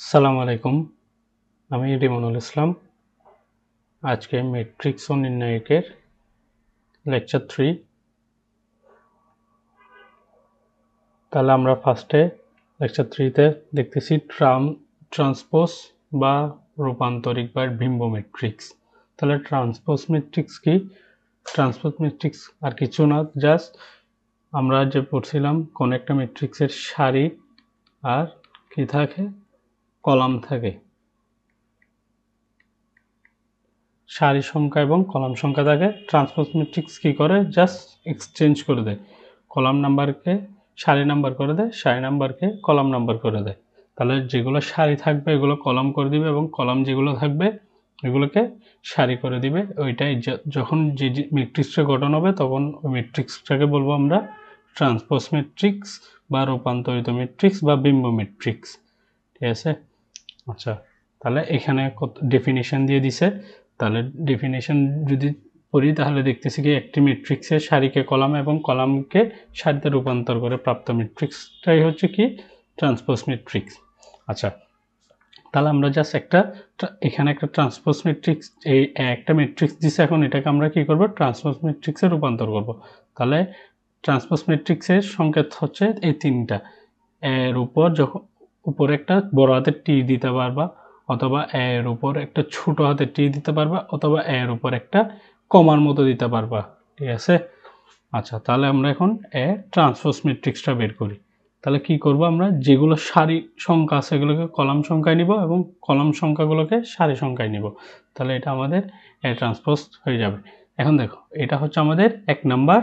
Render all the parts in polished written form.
আসসালামু আলাইকুম। আমি রিমনুল ইসলাম। আজকে ম্যাট্রিক্স ও নির্ণায়কের লেকচার 3। তাহলে আমরা ফার্স্টে লেকচার 3 তে দেখতেছি ট্রান্সপোজ বা রূপান্তরিক বা বিম্ব ম্যাট্রিক্স। তাহলে ট্রান্সপোজ ম্যাট্রিক্স কি? ট্রান্সপোজ ম্যাট্রিক্স আর কিছু না, জাস্ট আমরা যে পড়ছিলাম কোন একটা ম্যাট্রিক্সের সারি আর কি থাকে, কলাম থাকে। সারি সংখ্যা এবং কলাম সংখ্যা থাকে। ট্রান্সপোজ ম্যাট্রিক্স কি করে? জাস্ট এক্সচেঞ্জ করে দেয়। কলাম নাম্বারকে সারি নাম্বার করে দেয়, সারি নাম্বারকে কলাম নাম্বার করে দেয়। তাহলে যেগুলো সারি থাকবে এগুলো কলাম করে দিবে এবং কলাম যেগুলো থাকবে এগুলোকে সারি করে দিবে। ওইটাই যখন যে ম্যাট্রিক্সটা গঠন হবে তখন ওই ম্যাট্রিক্সটাকে বলবো আমরা ট্রান্সপোজ ম্যাট্রিক্স বা রূপান্তরিত ম্যাট্রিক্স বা বিম্ব ম্যাট্রিক্স। ঠিক আছে? আচ্ছা, তাহলে এখানে ডেফিনিশন দিয়ে দিছে। তাহলে ডেফিনিশন যদি পড়ি তাহলে দেখতেছি কি একটি ম্যাট্রিক্সের সারিকে কলামে এবং কলামকে সারিতে রূপান্তর করে প্রাপ্ত ম্যাট্রিক্সটাই হচ্ছে কি ট্রান্সপোজ ম্যাট্রিক্স। আচ্ছা, তাহলে আমরা জাস্ট এখানে একটা ট্রান্সপোজ ম্যাট্রিক্স, এই একটা ম্যাট্রিক্স দিছে, এখন এটাকে আমরা কি করব? ট্রান্সপোজ ম্যাট্রিক্সে রূপান্তর করব। তাহলে ট্রান্সপোজ ম্যাট্রিক্সের সংকেত হচ্ছে এই তিনটা। এর উপর যখন উপরে একটা বড় হাতের টি দিতে পারবা, অথবা এর উপর একটা ছোট হাতের টি দিতে পারবা, অথবা এর উপর একটা কমার মতো দিতে পারবা। ঠিক আছে? আচ্ছা, তাহলে আমরা এখন ট্রান্সপোজ ম্যাট্রিক্সটা বের করি। তাহলে কি করব? আমরা যেগুলো সারি সংখ্যা আছে এগুলোকে কলাম সংখ্যায় নিব এবং কলাম সংখ্যাগুলোকে সারি সংখ্যায় নিব। তাহলে এটা আমাদের ট্রান্সপোজ হয়ে যাবে। এখন দেখো, এটা হচ্ছে আমাদের 1 নাম্বার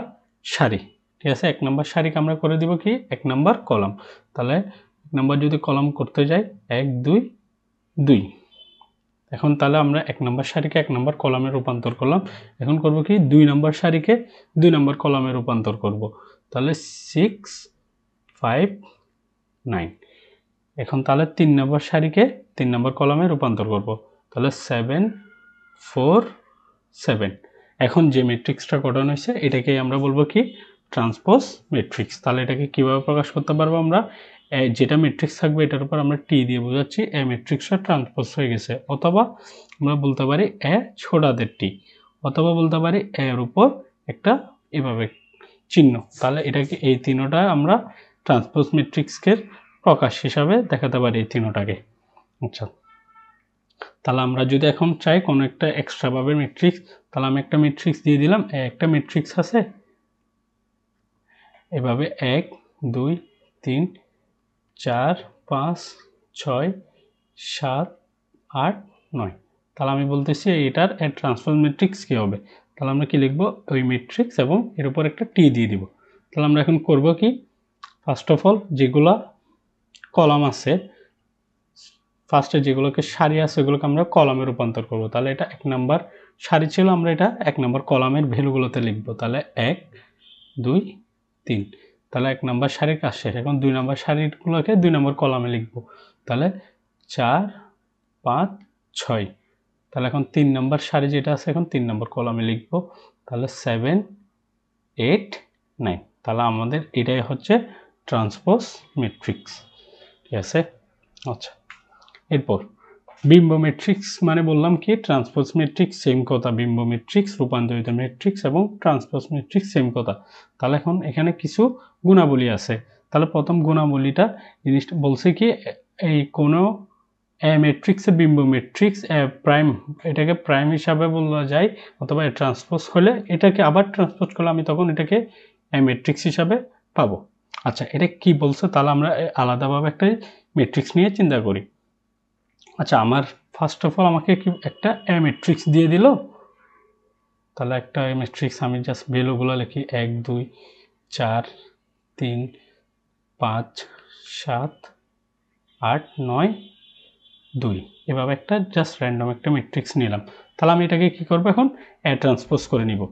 সারি। ঠিক আছে? 1 নাম্বার সারিকে আমরা করে দিব কি 1 নাম্বার কলাম। তাহলে 1 নাম্বার যদি কলাম করতে যাই 1 2 2। এখন তাহলে আমরা 1 নাম্বার সারিকে 1 নাম্বার কলামে রূপান্তর করলাম। এখন করব কি 2 নাম্বার সারিকে 2 নাম্বার কলামে রূপান্তর করব। তাহলে 6 5 9। এখন তাহলে 3 নাম্বার সারিকে 3 নাম্বার কলামে রূপান্তর করব। তাহলে 7 4 7। এখন যে ম্যাট্রিক্সটা গঠন হয়েছে এটাকেই আমরা বলবো কি ট্রান্সপোজ ম্যাট্রিক্স। তাহলে এটাকে কিভাবে প্রকাশ করতে পারবো? আমরা যেটা ম্যাট্রিক্স থাকবে এটার উপর আমরা টি দিয়ে বোঝাচ্ছি এ ম্যাট্রিক্সটা ট্রান্সপোজ হয়ে গেছে, অথবা আমরা বলতে পারি এ ছোট হাতের টি, অথবা বলতে পারি এর উপর একটা এভাবে চিহ্ন। তাহলে এটাকে এই তিনটা আমরা ট্রান্সপোজ ম্যাট্রিক্সের প্রকাশ হিসাবে দেখাতে পারি এই তিনটাকে। আচ্ছা, তাহলে আমরা যদি এখন চাই কোনো একটা এক্সট্রা ভাবে ম্যাট্রিক্স, তাহলে আমি একটা ম্যাট্রিক্স দিয়ে দিলাম। একটা ম্যাট্রিক্স আছে এভাবে 1 2 3 4 5 6 7 8 9। তাহলে আমি বলতেছি এটার ট্রান্সপোজ ম্যাট্রিক্স কি হবে? তাহলে আমরা কি লিখব? ওই ম্যাট্রিক্স এবং এর উপর একটা টি দিয়ে দিব। তাহলে আমরা এখন করব কি, ফার্স্ট অফ অল যেগুলা কলাম আছে, ফার্স্টে যেগুলোকে সারি আছে ওগুলোকে আমরা কলামে রূপান্তর করব। তাহলে এটা 1 নাম্বার সারি ছিল, আমরা এটা 1 নাম্বার কলামের ভ্যালুগুলোতে লিখব। তাহলে 1 2 3। তাহলে 1 নাম্বার সারির কাজ শেষ। এখন 2 নাম্বার সারিগুলোকে 2 নাম্বার কলামে লিখব। তাহলে 4 5 6। তাহলে এখন 3 নাম্বার সারি যেটা আছে এখন 3 নাম্বার কলামে লিখব। তাহলে 7 8 9। তাহলে আমাদের এটাই হচ্ছে ট্রান্সপোজ ম্যাট্রিক্স। ঠিক আছে? আচ্ছা, এরপর বিম্ব ম্যাট্রিক্স মানে বললাম কি ট্রান্সপোজ ম্যাট্রিক্স সেম কথা, বিম্ব ম্যাট্রিক্স, রূপান্তরিত ম্যাট্রিক্স এবং ট্রান্সপোজ ম্যাট্রিক্স সেম কথা। তাহলে এখন এখানে কিছু গুণাবলী আছে। তাহলে প্রথম গুণাবলীটা জিনিসটা বলছে কি, এই কোনো ম্যাট্রিক্সের বিম্ব ম্যাট্রিক্স প্রাইম, এটাকে প্রাইম হিসাবে বলা যায়, অথবা ট্রান্সপোজ হলে এটাকে আবার ট্রান্সপোজ করলে আমি তখন এটাকে ম্যাট্রিক্স হিসাবে পাবো। আচ্ছা, এটা কি বলছে? তাহলে আমরা আলাদাভাবে একটা ম্যাট্রিক্স নিয়ে চিন্তা করি। আচ্ছা, আমার ফার্স্ট অফ অল আমাকে কি একটা ম্যাট্রিক্স দিয়ে দিল। তাহলে একটা ম্যাট্রিক্স আমি জাস্ট ভ্যালুগুলো লিখি 1 2 4 3 5 7 8 9 2। এভাবে একটা জাস্ট র্যান্ডম একটা ম্যাট্রিক্স নিলাম। তাহলে আমি এটাকে কি করব? এখন ট্রান্সপোজ করে নিব।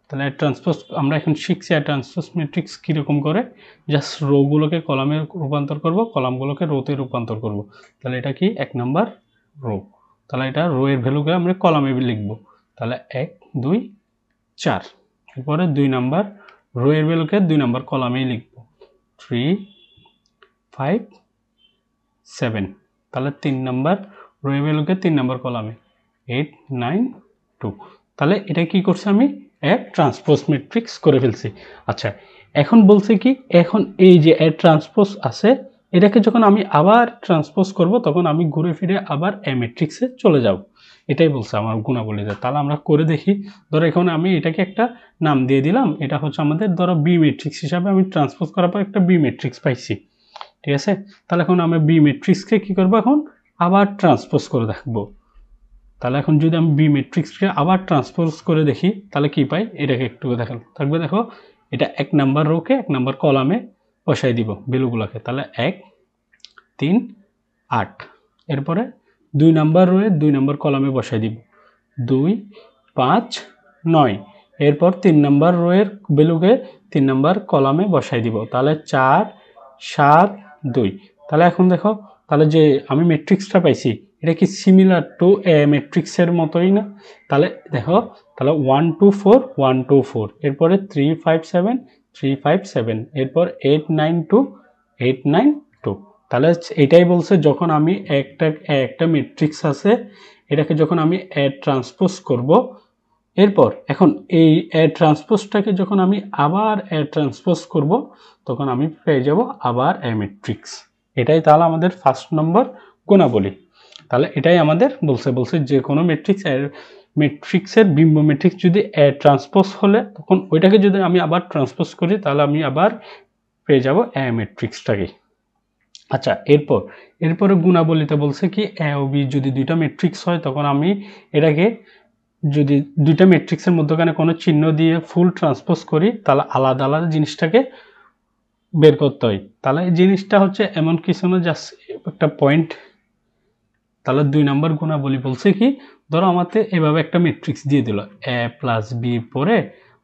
তাহলে ট্রান্সপোজ আমরা এখন শিখছি ট্রান্সপোজ ম্যাট্রিক্স কীরকম করে, জাস্ট রোগুলোকে কলামে রূপান্তর করব, কলামগুলোকে রোতে রূপান্তর করব। তাহলে এটা কি 1 নাম্বার রো। তাহলে এটা রো এর ভ্যালুকে আমরা কলামে লিখব। তাহলে 1 2 4। এরপরে 2 নাম্বার রো এর ভ্যালুকে 2 নাম্বার কলামেই লিখব। 3 5 7। তাহলে 3 নাম্বার রো ভ্যালুকে 3 নাম্বার কলামে 8 9 2। তাহলে এটা কি করছে আমি এক ট্রান্সপোজ ম্যাট্রিক্স করে ফেলছি। আচ্ছা এখন বলছে কি এখন এই যে এ ট্রান্সপোজ আছে এটাকে যখন আমি আবার ট্রান্সপোজ করব তখন আমি ঘুরে ফিরে আবার এ ম্যাট্রিক্সে চলে যাব, এটাই বলছে আমার গুণাবলীতে। তাহলে আমরা করে দেখি। ধরো এখন আমি এটাকে একটা নাম দিয়ে দিলাম, এটা হচ্ছে আমাদের ধরো বি ম্যাট্রিক্স হিসাবে আমি ট্রান্সপোজ করার পর একটা বি ম্যাট্রিক্স পাইছি, ঠিক আছে। তাহলে এখন আমি বি ম্যাট্রিক্সকে কি করব এখন আবার ট্রান্সপোজ করে দেখবো। তাহলে এখন যদি আমি বি ম্যাট্রিক্সকে আবার ট্রান্সপোজ করে দেখি তাহলে কি পাই এটাকে একটু দেখেন থাকবে। দেখো এটা 1 নাম্বার রোকে 1 নাম্বার কলামে বসাই দিব ভ্যালুগুলোকে। তাহলে 1 3 8, এরপরে 2 নাম্বার রোয়ে 2 নাম্বার কলামে বসাই দিব 2 5 9, এরপর 3 নাম্বার রোয়ের ভ্যালুকে 3 নাম্বার কলামে বসাই দিব। তাহলে 4 7 2। তাহলে এখন দেখো তাহলে যে আমি ম্যাট্রিক্সটা পাইছি এটা কি সিমিলার টু এ ম্যাট্রিক্সের মতোই না? তাহলে দেখো তাহলে 1 2 4 1 2 4, এরপরে 3 5 7 3 5 7, এরপর 8 9 2 8 9 2। তাহলে এটাই বলছে যখন আমি একটা ম্যাট্রিক্স আছে এটাকে যখন আমি এ ট্রান্সপোজ করব, এরপর এখন এই এ ট্রান্সপোজটাকে যখন আমি আবার এ ট্রান্সপোজ করব তখন আমি পেয়ে যাব আবার এ ম্যাট্রিক্স। এটাই তাহলে আমাদের ফার্স্ট নম্বর গুণাবলী। তাহলে এটাই আমাদের বলছে যে কোনো ম্যাট্রিক্সের বিম্ব ম্যাট্রিক্স যদি এ ট্রান্সপোজ হলে তখন ওইটাকে যদি আমি আবার ট্রান্সপোজ করি তাহলে আমি আবার পেয়ে যাব এ ম্যাট্রিক্সটাকে। আচ্ছা এরপরে গুণাবলীতে বলছে কি এ ও বি যদি দুইটা ম্যাট্রিক্স হয় তখন আমি এটাকে যদি দুইটা ম্যাট্রিক্সের মধ্যখানে কোনো চিহ্ন দিয়ে ফুল ট্রান্সপোজ করি তাহলে আলাদা আলাদা জিনিসটাকে বের করতে হয়। তাহলে এই জিনিসটা হচ্ছে এমন কিছু না জাস্ট একটা পয়েন্ট। তাহলে 2 নম্বর গুণাবলী বলছে কি ধরো আমাদের এভাবে একটা ম্যাট্রিক্স দিয়ে দিল এ প্লাস বি পরে।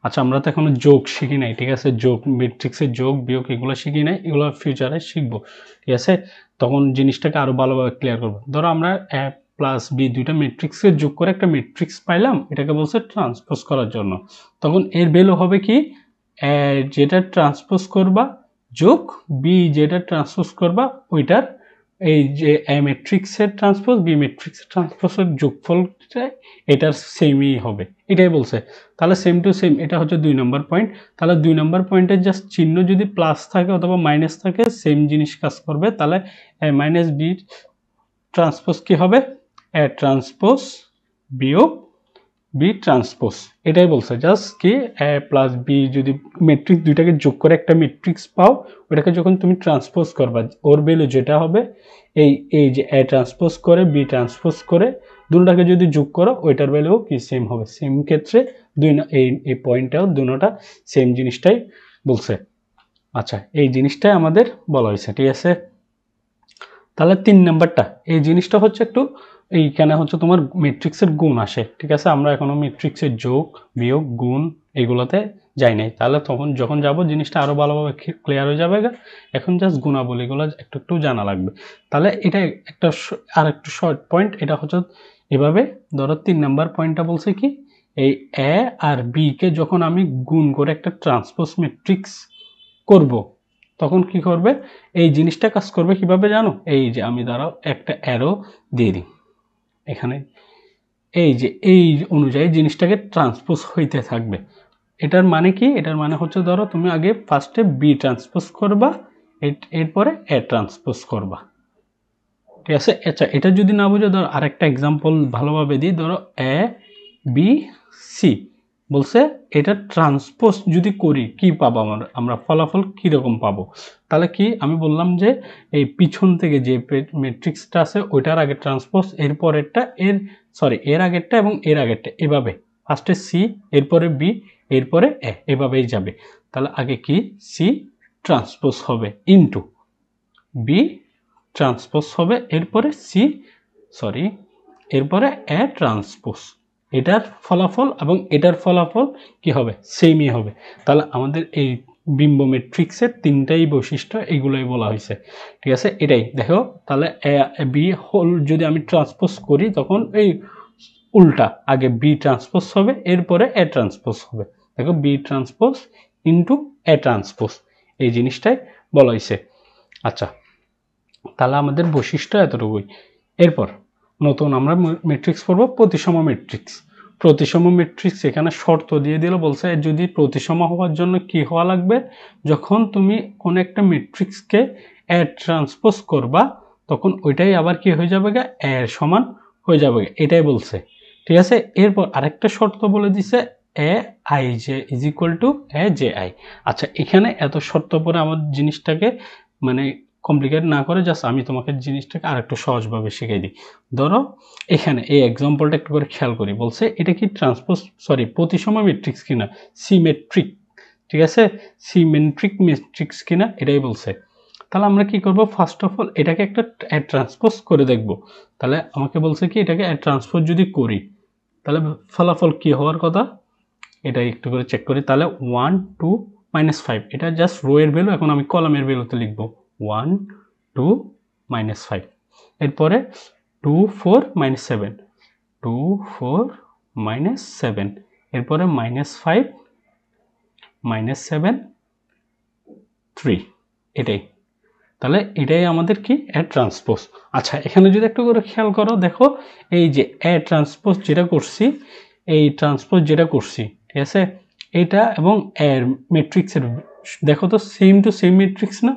আচ্ছা আমরা তো এখনো যোগ শিখি নাই, ঠিক আছে, যোগ ম্যাট্রিক্সের যোগ বিয়োগ এগুলো শিখি নাই, এগুলো ফিউচারে শিখবো, ঠিক আছে। তখন জিনিসটাকে আরো ভালোভাবে ক্লিয়ার করবো। ধরো আমরা এ প্লাস বি দুইটা ম্যাট্রিক্সের যোগ করে একটা ম্যাট্রিক্স পাইলাম, এটাকে বলছে ট্রান্সপোজ করার জন্য। তখন এর ভ্যালু হবে কি এ যেটা ট্রান্সপোজ করবা যোগ বি যেটা ট্রান্সপোজ করবা ওইটার এই যে এ ম্যাট্রিক্সের ট্রান্সপোজ বি ম্যাট্রিক্সের ট্রান্সপোজের যোগফলটা এটার সেমই হবে, এটাই বলছে। তাহলে সেম টু সেম এটা হচ্ছে 2 নম্বর পয়েন্ট। তাহলে 2 নম্বর পয়েন্টের জাস্ট চিহ্ন যদি প্লাস থাকে অথবা মাইনাস থাকে সেম জিনিস কাজ করবে। তাহলে এ মাইনাস বি ট্রান্সপোজ কি হবে এ ট্রান্সপোজ বিয়োগ বি ট্রান্সপোজ, এটাই বলছে। জাস্ট কি এ প্লাস বি যদি ম্যাট্রিক্স দুইটাকে যোগ করে একটা ম্যাট্রিক্স পাও ওটাকে যখন তুমি ট্রান্সপোজ করবা ওর ভ্যালু যেটা হবে এই যে এ ট্রান্সপোজ করে বি ট্রান্সপোজ করে দুটোটাকে যদি যোগ করো ওইটার ভ্যালু কি সেম হবে। সেম ক্ষেত্রে এই পয়েন্টটাও দুটোটা সেম জিনিসটাই বলছে। আচ্ছা এই জিনিসটাই আমাদের বলা হয়েছে, ঠিক আছে। তাহলে 3 নাম্বারটা এই জিনিসটা হচ্ছে একটু এইখানে হচ্ছে তোমার ম্যাট্রিক্সের গুণ আসে, ঠিক আছে। আমরা এখনো ম্যাট্রিক্সের যোগ বিয়োগ গুণ এগুলোতে যাই নাই। তাহলে তখন যখন যাব জিনিসটা আরো ভালোভাবে ক্লিয়ার হয়ে যাবে। এখন জাস্ট গুণাবলীগুলো একটু জানা লাগবে। তাহলে এটা একটা আর একটু শর্ট পয়েন্ট, এটা হচ্ছে এভাবে ধরো 3 নাম্বার পয়েন্টটা বলছে কি এই এ আর বি কে যখন আমি গুণ করে একটা ট্রান্সপোজ ম্যাট্রিক্স করব তখন কি করবে এই জিনিসটা কাজ করবে কিভাবে জানো? এই যে আমি দাঁড়াও একটা অ্যারো দিয়ে দিই এখানে, এই যে এই অনুযায়ী জিনিসটাকে ট্রান্সপোজ হইতে থাকবে। এটার মানে কি এটার মানে হচ্ছে ধরো তুমি আগে ফার্স্টে বি ট্রান্সপোজ করবা এরপরে এ ট্রান্সপোজ করবা, ঠিক আছে। আচ্ছা এটা যদি না বুঝো ধরো আরেকটা এক্সাম্পল ভালোভাবে দিই। ধরো এ বি সি বলছে এটা ট্রান্সপোজ যদি করি কি পাবো আমরা ফলাফল কীরকম পাবো। তাহলে কি আমি বললাম যে এই পিছন থেকে যে ম্যাট্রিক্সটা আছে ওইটার আগে ট্রান্সপোজ এরপরেরটা এর আগেরটা এবং এর আগেরটা এভাবে ফার্স্টে সি এরপরে বি এরপরে এ এভাবেই যাবে। তাহলে আগে কি সি ট্রান্সপোজ হবে ইনটু বি ট্রান্সপোজ হবে এরপরে এরপরে এ ট্রান্সপোজ। এটার ফলাফল এবং এটার ফলাফল কি হবে সেমই হবে। তাহলে আমাদের এই বিম্ব ম্যাট্রিক্সের তিনটাই বৈশিষ্ট্য এগুলোই বলা হয়েছে, ঠিক আছে। এটাই দেখো তাহলে এ বি হোল যদি আমি ট্রান্সপোজ করি তখন এই উল্টা আগে বি ট্রান্সপোজ হবে এরপরে এ ট্রান্সপোজ হবে। দেখো B transpose into A transpose এই জিনিসটাই বলা হয়েছে। আচ্ছা তাহলে আমাদের বৈশিষ্ট্য এতটুকুই। এরপর নতুন আমরা ম্যাট্রিক্স পড়ব প্রতিসম ম্যাট্রিক্স। প্রতিসম ম্যাট্রিক্স এখানে শর্ত দিয়ে দিল, বলছে যদি প্রতিসম হওয়ার জন্য কি হওয়া লাগবে, যখন তুমি কোন একটা ম্যাট্রিক্সকে এ ট্রান্সপোজ করবা তখন ওইটাই আবার কি হয়ে যাবে, এর সমান হয়ে যাবে, এটাই বলছে। ঠিক আছে, এরপর আরেকটা শর্ত বলে দিছে A I J is equal two A J I. আচ্ছা, এখানে এত শর্ত পরে আমার জিনিসটাকে মানে কমপ্লিকেট না করে জাস্ট আমি তোমাকে জিনিসটাকে আরেকটু সহজভাবে শিখিয়ে দিই। ধরো এখানে এই এক্সাম্পলটা একটু করে খেয়াল করি, বলছে এটা কি প্রতিসম ম্যাট্রিক্স কিনা, সিমেট্রিক। ঠিক আছে, সিমেট্রিক ম্যাট্রিক্স কিনা এটাই বলছে। তাহলে আমরা কি করব, ফার্স্ট অফ অল এটাকে একটা ট্রান্সপোজ করে দেখব। তাহলে আমাকে বলছে কি এটাকে ট্রান্সপোজ যদি করি তাহলে ফলাফল কি হওয়ার কথা, এটা একটু করে চেক করি। তাহলে 1 2 -5, এটা জাস্ট রো এর ভ্যালু, এখন আমি কলামের ভ্যালুতে লিখব 1 2 -5। এরপরে 2 4 -7, 2 4 -7, এরপরে -5 -7 3, এটাই। তাহলে এটাই আমাদের কি এ ট্রান্সপোজ। আচ্ছা, এখানে যদি একটু করে খেয়াল করো, দেখো এই যে এ ট্রান্সপোজ যেটা করছি, এই ট্রান্সপোজ যেটা করছি, ঠিক আছে, এটা এবং এর ম্যাট্রিক্সের দেখো তো সেম টু সেম ম্যাট্রিক্স না।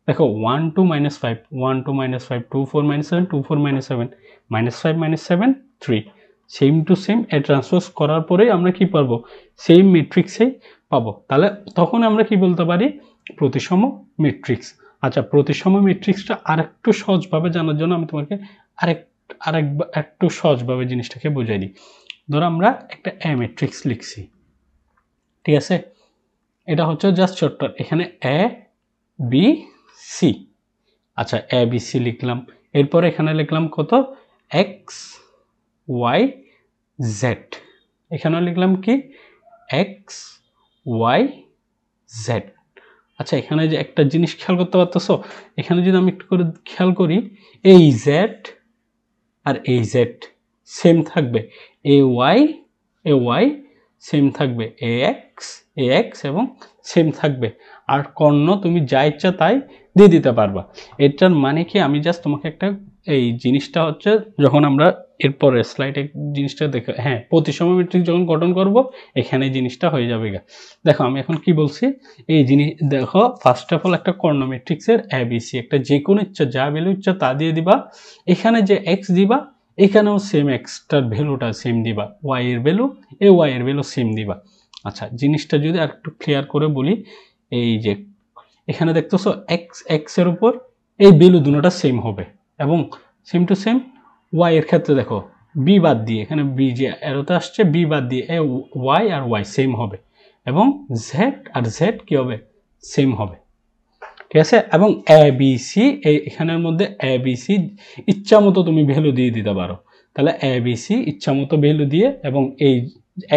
দেখো 1 2 -5, 1 2 -5, 2 4 -7, 2 4 -7, -5 -7 3, same to same A transpose করার পরেই আমরা কি পাবো, সেম ম্যাট্রিক্সেই পাবো। তাহলে তখন আমরা কি বলতে পারি, প্রতিসম ম্যাট্রিক্স। আচ্ছা, প্রতিসম ম্যাট্রিক্সটা আরেকটু সহজভাবে জানার জন্য আমি তোমাকে একটু সহজভাবে জিনিসটাকে বুঝাই দিই। ধরো আমরা একটা এ ম্যাট্রিক্স লিখছি, ঠিক আছে, এটা হচ্ছে জাস্ট শর্টকাট, এখানে এ বি সি। আচ্ছা, এ বি সি লিখলাম, এরপর এখানে লিখলাম কত, এক্স ওয়াই জেড, এখানেও লিখলাম কি এক্স ওয়াই জেড। আচ্ছা, এখানে যে একটা জিনিস খেয়াল করতে পারতেছো, এখানে যদি আমি একটু করে খেয়াল করি, এই জেড আর এই জেড সেম থাকবে, এ ওয়াই সেম থাকবে, এ এক্স এবং সেম থাকবে, আর কর্ণ তুমি যা ইচ্ছা তাই দিয়ে দিতে পারবা। এটার মানে কি, আমি জাস্ট তোমাকে একটা এই জিনিসটা হচ্ছে যখন আমরা এরপরে স্লাইডে জিনিসটা দেখো, হ্যাঁ, প্রতিসম ম্যাট্রিক্স যখন গঠন করব এখানে জিনিসটা হয়ে যাবে। দেখো আমি এখন কি বলছি, এই জিনিস দেখো, ফার্স্ট অফ অল একটা কর্ণ ম্যাট্রিক্সের এবিসি, একটা যে কোনো ইচ্ছা যা ভ্যালু ইচ্ছা তা দিয়ে দিবা, এখানে যে এক্স দিবা এখানেও সেম এক্সটার ভ্যালুটা সেম দিবা, ওয়াই এর ভ্যালু ওয়াই এর ভ্যালু সেম দিবা। আচ্ছা, জিনিসটা যদি আর একটু ক্লিয়ার করে বলি, এই যে এখানে দেখতেছো এক্স এর উপর এই ভ্যালু দুটোটা সেম হবে এবং সেম টু সেম ওয়াই এর ক্ষেত্রে দেখো বি বাদ দিয়ে, এখানে বি যে এরোতে আসছে বি বাদ দিয়ে ওয়াই আর ওয়াই সেম হবে এবং জেড আর জেড কি হবে, সেম হবে। ঠিক আছে, এবং এ বি সি এখানের মধ্যে এ বি সি ইচ্ছা মতো তুমি ভ্যালু দিয়ে দিতে পারো। তাহলে এ বি সি ইচ্ছা মতো ভ্যালু দিয়ে এবং এই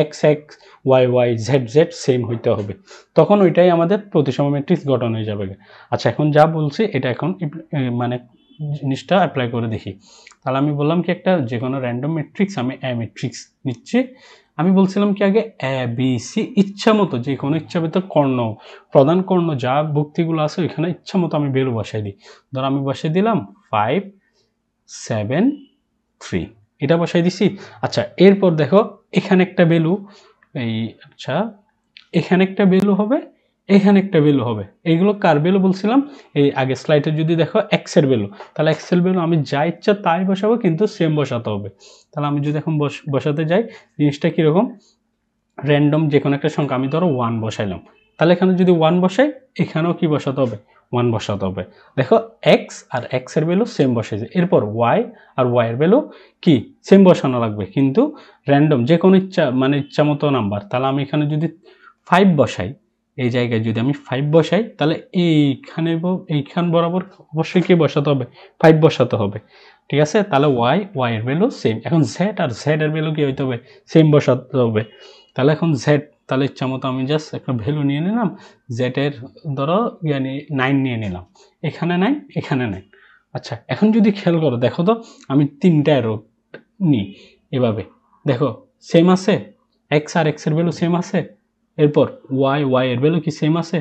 X X Y Y Z Z same হইতে হবে, তখন ওইটাই আমাদের প্রতিসম ম্যাট্রিক্স গঠন হয়ে যাবে। আচ্ছা, এখন যা বলছি এটা এখন মানে জিনিসটা অ্যাপ্লাই করে দেখি। তাহলে আমি বললাম কি একটা যে কোনো র্যান্ডম ম্যাট্রিক্স আমি এ ম্যাট্রিক্স নিচ্ছি, আমি বলছিলাম কি আগে এ বি সি ইচ্ছা মতো যে কোনো ইচ্ছা মতো কর্ণ, প্রধান কর্ণ যা ভুক্তিগুলো আছে ওইখানে ইচ্ছা মতো আমি ভ্যালু বসাই দিই। ধর আমি বসাই দিলাম 5 7 3, এটা বসাই দিছি। আচ্ছা, এরপর দেখো এখানে একটা ভ্যালু, এই আচ্ছা এখানে একটা ভ্যালু হবে, এখানে একটা ভ্যালু হবে, এইগুলো কার ভ্যালু বলছিলাম, এই আগে স্লাইডে যদি দেখো এক্স এর ভ্যালু, তাহলে এক্স এর ভ্যালু আমি যা ইচ্ছা তাই বসাবো কিন্তু সেম বসাতে হবে। তাহলে আমি যদি এখন বসাতে যাই, জিনিসটা কীরকম, র্যান্ডম যে কোনো একটা সংখ্যা আমি ধরো 1 বসাইলাম, তাহলে এখানে যদি 1 বসাই এখানেও কি বসাতে হবে, 1 বসাতে হবে। দেখো এক্স আর এক্স এর ভ্যালু সেম বসাইছে, এরপর ওয়াই আর ওয়াই এর ভ্যালু কি সেম বসানো লাগবে, কিন্তু র্যান্ডম যে কোনো ইচ্ছা মতো নাম্বার। তাহলে আমি এখানে যদি 5 বসাই, এই জায়গায় যদি আমি 5 বসাই, তাহলে এইখান বরাবর অবশ্যই কি বসাতে হবে, 5 বসাতে হবে। ঠিক আছে, তাহলে ওয়াই এর ভ্যালু সেম, এখন জেড আর জেড এর ভ্যালু কি হইতে হবে, সেম বসাতে হবে। তাহলে এখন জেড, তাহলে ইচ্ছা মতো আমি জাস্ট একটা ভ্যালু নিয়ে নিলাম, জেড এর ধরো 9 নিয়ে নিলাম, এখানে 9 এখানে 9। আচ্ছা, এখন যদি খেয়াল করো, দেখো তো আমি 3টা অ্যারো নিই, এভাবে দেখো সেম আছে, এক্স আর এক্স এর ভ্যালু সেম আছে, এরপর ওয়াই এর ভ্যালু কি সেম আছে,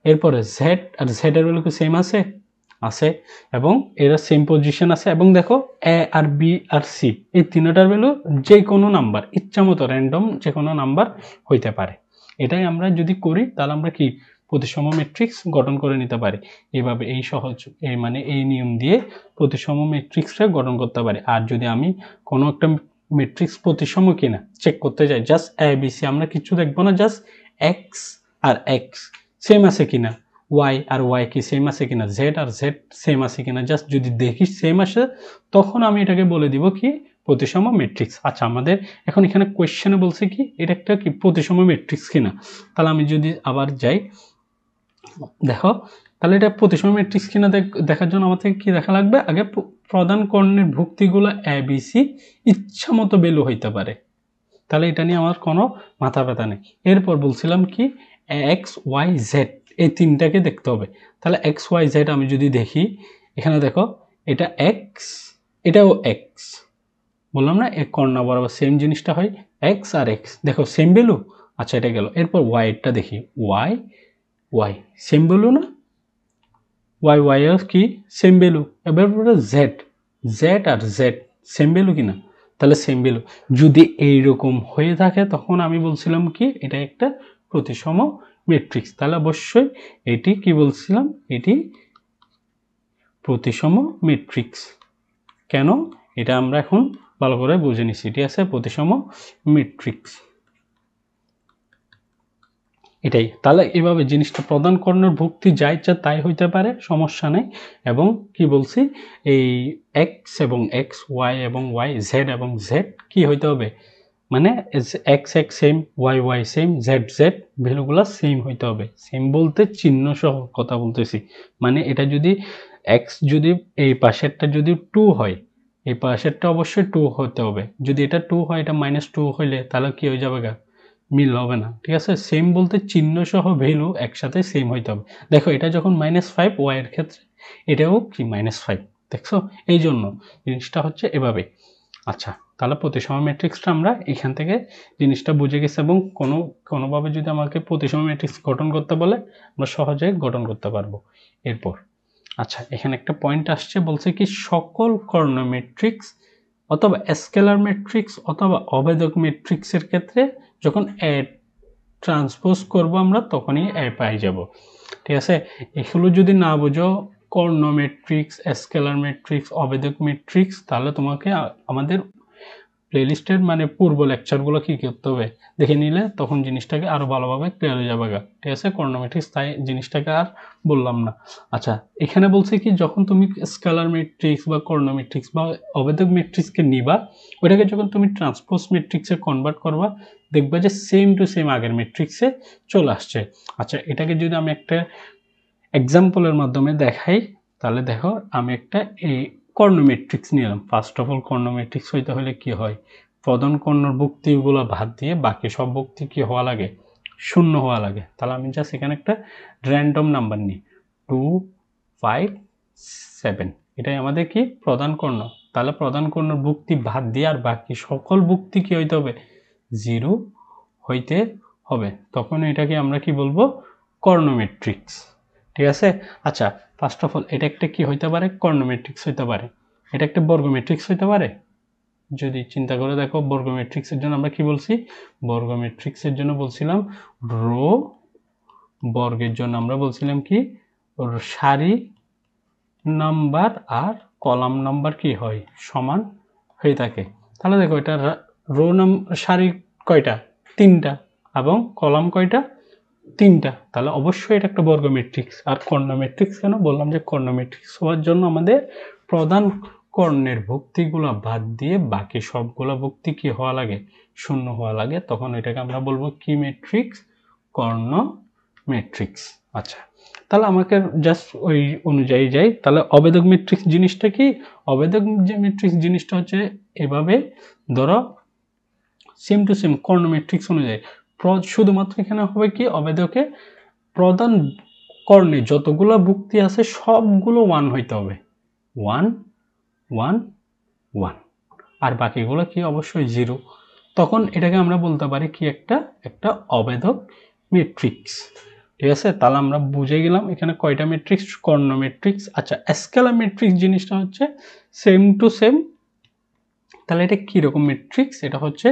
এরপরে জেড আর জেড এর ভ্যালু কি সেম আছে, আছে এবং এরা সেম পজিশন আছে এবং দেখো এ আর বি আর সি এই তিনটার ভ্যালু যে কোনো নাম্বার ইচ্ছা মতো র্যান্ডম যে কোনো নাম্বার হইতে পারে। এটাই আমরা যদি করি তাহলে আমরা কি প্রতিসম ম্যাট্রিক্স গঠন করে নিতে পারি। এইভাবে এই সহজ মানে এই নিয়ম দিয়ে প্রতিসম ম্যাট্রিক্সটা গঠন করতে পারি। আর যদি আমি কোনো একটা ম্যাট্রিক্স প্রতিসম কিনা চেক করতে যাই, জাস্ট এ বি সি আমরা কিছু দেখবো না, জাস্ট এক্স আর এক্স সেম আছে কিনা, ওয়াই আর ওয়াই কি সেম আছে কিনা, জেড আর জেড সেম আছে কিনা, জাস্ট যদি দেখি সেম আসে তখন আমি এটাকে বলে দিব কি প্রতিসম ম্যাট্রিক্স। আচ্ছা আমাদের এখন এখানে কোয়েশ্চেনে বলছে কি এটা একটা কি প্রতিসম ম্যাট্রিক্স কিনা। তাহলে আমি যদি আবার যাই দেখো, তাহলে এটা প্রতিসম ম্যাট্রিক্স কিনা দেখার জন্য আমাদের কি দেখা লাগবে, আগে প্রধান কর্ণের ভুক্তিগুলো এ বি সি ইচ্ছা মতো ভ্যালু হইতে পারে। তাহলে এটা নিয়ে আমার কোনো মাথা ব্যথা নেই। এরপর বলছিলাম কি এক্স ওয়াই জেড এই তিনটাকে দেখতে হবে। তাহলে এক্স ওয়াই জেড আমি যদি দেখি এখানে দেখো এটা এক্স এটাও এক্স, বললাম না এক কর্ণা বরাবর সেম জিনিসটা হয়, এক্স আর এক্স দেখো সেম ভ্যালু। আচ্ছা এটা গেল। এরপর ওয়াইটা দেখি, ওয়াই ওয়াই সেম ভ্যালু না, ওয়াই ওয়াই এর কি সেম ভ্যালু। এবার জেড জেড আর জেড সেম ভ্যালু কিনা, তাহলে সেম ভ্যালু। যদি এইরকম হয়ে থাকে তখন আমি বলছিলাম কি এটা একটা প্রতিসম ম্যাট্রিক্স। তাহলে অবশ্যই এটি কি বলছিলাম, এটি প্রতিসম ম্যাট্রিক্স। কেন এটা আমরা এখন ভালো করে বুঝে নিচ্ছি। এটি আছে প্রতিসম ম্যাট্রিক্স এটাই। তাহলে এভাবে জিনিসটা প্রদান কর্ণের ভুক্তি যা ইচ্ছা তাই হইতে পারে, সমস্যা নেই। এবং কি বলছি এই এক্স এবং এক্স ওয়াই এবং ওয়াই জেড এবং জেড কি হইতে হবে, মানে X x same Y Y same Z Z ভ্যালুগুলো সেম হইতে হবে। সেম বলতে চিহ্ন সহ কথা বলতেছি, মানে এটা যদি এক্স যদি এই পাশেরটা যদি 2 হয় এই পাশেরটা অবশ্যই 2 হতে হবে। যদি এটা 2 হয় এটা -2 হইলে তাহলে কি হয়ে যাবে গা, মিল হবে না। ঠিক আছে, সেম বলতে চিহ্ন সহ ভ্যালু একসাথে সেম হইতে হবে। দেখো এটা যখন -5 ওয়াই এর ক্ষেত্রে এটাও কি -5, দেখছো এই জন্য জিনিসটা হচ্ছে এভাবে। আচ্ছা তাহলে প্রতিসম ম্যাট্রিক্সটা আমরা এখান থেকে জিনিসটা বুঝে গেছি এবং কোনোভাবে যদি আমাকে প্রতিসম ম্যাট্রিক্স গঠন করতে বলে আমরা সহজে গঠন করতে পারবো। এরপর আচ্ছা এখানে একটা পয়েন্ট আসছে, বলছে কি সকল কর্ণ ম্যাট্রিক্স অথবা স্কেলার ম্যাট্রিক্স অথবা অভেদক ম্যাট্রিক্সের ক্ষেত্রে যখন এ ট্রান্সপোজ করব আমরা তখনই এ পাই যাব। ঠিক আছে, এগুলো যদি না বুঝো কর্ণ ম্যাট্রিক্স স্কেলার ম্যাট্রিক্স অভেদক ম্যাট্রিক্স তাহলে তোমাকে আমাদের প্লেলিস্টের মানে পূর্ব লেকচারগুলো কি করতে হবে দেখে নিলে তখন জিনিসটাকে আরো ভালোভাবে ক্লিয়ার হয়ে যাবে। ঠিক আছে, কর্ণ ম্যাট্রিক্স তাই জিনিসটাকে আর বললাম না। আচ্ছা এখানে বলছে কি যখন তুমি স্কেলার ম্যাট্রিক্স বা কর্ণ ম্যাট্রিক্স বা অভেদক ম্যাট্রিক্সকে নিবা ওইটাকে যখন তুমি ট্রান্সপোজ ম্যাট্রিক্সে কনভার্ট করবা দেখবা যে সেম টু সেম আগের ম্যাট্রিক্সে চলে আসছে। আচ্ছা এটাকে যদি আমি একটা এক্সাম্পলের মাধ্যমে দেখাই তাহলে দেখো আমি একটা এই কর্ণ ম্যাট্রিক্স নিলাম। First of all Karna matrix হইতে হলে কি হয়, প্রধান কর্ণর ভুক্তিগুলো বাদ দিয়ে বাকি সব ভুক্তি কি হওয়া লাগে, শূন্য হওয়া লাগে। তাহলে আমি জাস্ট এখানে একটা র্যান্ডম নাম্বার নিই 2 5 7, এটাই আমাদের কি প্রধান কর্ণ। তাহলে প্রধান কর্ণর ভুক্তি বাদ দিয়ে আর বাকি সকল ভুক্তি কি হইতে হবে, 0 হইতে হবে। তখন এটাকে আমরা কি বলবো, কর্ণ ম্যাট্রিক্স। ঠিক আছে, আচ্ছা ফার্স্ট অফ অল এটা একটা কি হইতে পারে, কর্ণ ম্যাট্রিক্স হইতে পারে। এটা একটা বর্গ ম্যাট্রিক্স হইতে পারে। যদি চিন্তা করে দেখো বর্গ ম্যাট্রিক্সের জন্য আমরা কি বলছি, বর্গ ম্যাট্রিক্সের জন্য বলছিলাম রো, বর্গের জন্য আমরা বলছিলাম কি সারি নাম্বার আর কলাম নাম্বার কি হয় সমান হয়ে থাকে। তাহলে দেখো এটা রো সারি কয়টা, 3টা এবং কলাম কয়টা, 3টা। তাহলে অবশ্যই এটা একটা বর্গ ম্যাট্রিক্স। আর কর্ণ ম্যাট্রিক্স কেন বললাম, যে কর্ণ ম্যাট্রিক্স হওয়ার জন্য আমাদের প্রধান কর্ণের ভুক্তিগুলা বাদ দিয়ে বাকি সবগুলা ভুক্তি কি হওয়া লাগে, শূন্য হওয়া লাগে। তখন এটাকে আমরা বলবো কি ম্যাট্রিক্স, কর্ণ ম্যাট্রিক্স। আচ্ছা তাহলে আমাকে জাস্ট ওই অনুযায়ী যাই। তাহলে অভেদক ম্যাট্রিক্স জিনিসটা কি, অভেদক যে ম্যাট্রিক্স জিনিসটা হচ্ছে এভাবে ধরো same to same Karna matrix অনুযায়ী শুধুমাত্র এখানে হবে কি অভেদকে প্রধান কর্ণে যতগুলো ভুক্তি আছে সবগুলো 1 হইতে হবে, 1 1 1, আর বাকিগুলো কি অবশ্যই 0। তখন এটাকে আমরা বলতে পারি কি একটা অভেদক ম্যাট্রিক্স। ঠিক আছে, তাহলে আমরা বুঝে গেলাম এখানে কয়টা ম্যাট্রিক্স, কর্ণ ম্যাট্রিক্স। আচ্ছা, স্কেলার ম্যাট্রিক্স জিনিসটা হচ্ছে সেম টু সেম। তাহলে এটা কি রকম ম্যাট্রিক্স? এটা হচ্ছে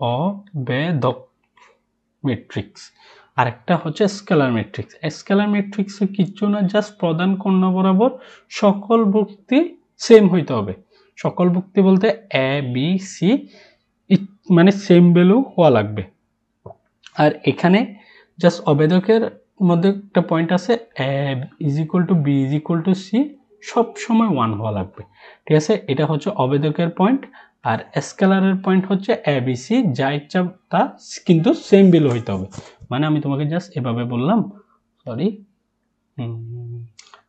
অবেদক ম্যাট্রিক্স। আরেকটা হচ্ছে স্কেলার ম্যাট্রিক্স। স্কেলার ম্যাট্রিক্সে কিচ্ছু না, জাস্ট প্রধান কর্ণ বরাবর সকল ভুক্তি সেম হইতে হবে। সকল ভুক্তি বলতে এ বি সি মানে সেম ভ্যালু হওয়া লাগবে। আর এখানে জাস্ট অবেদকের মধ্যে একটা পয়েন্ট আছে, A is equal to B is equal to C সব সময় 1 হওয়া লাগবে। ঠিক আছে, এটা হচ্ছে অবেদকের পয়েন্ট। আর স্কেলারের পয়েন্ট হচ্ছে এ বি সি যা ইচ্ছা তা কিন্তু সেম ভ্যালু হইতে হবে। মানে আমি তোমাকে জাস্ট এভাবে বললাম, সরি,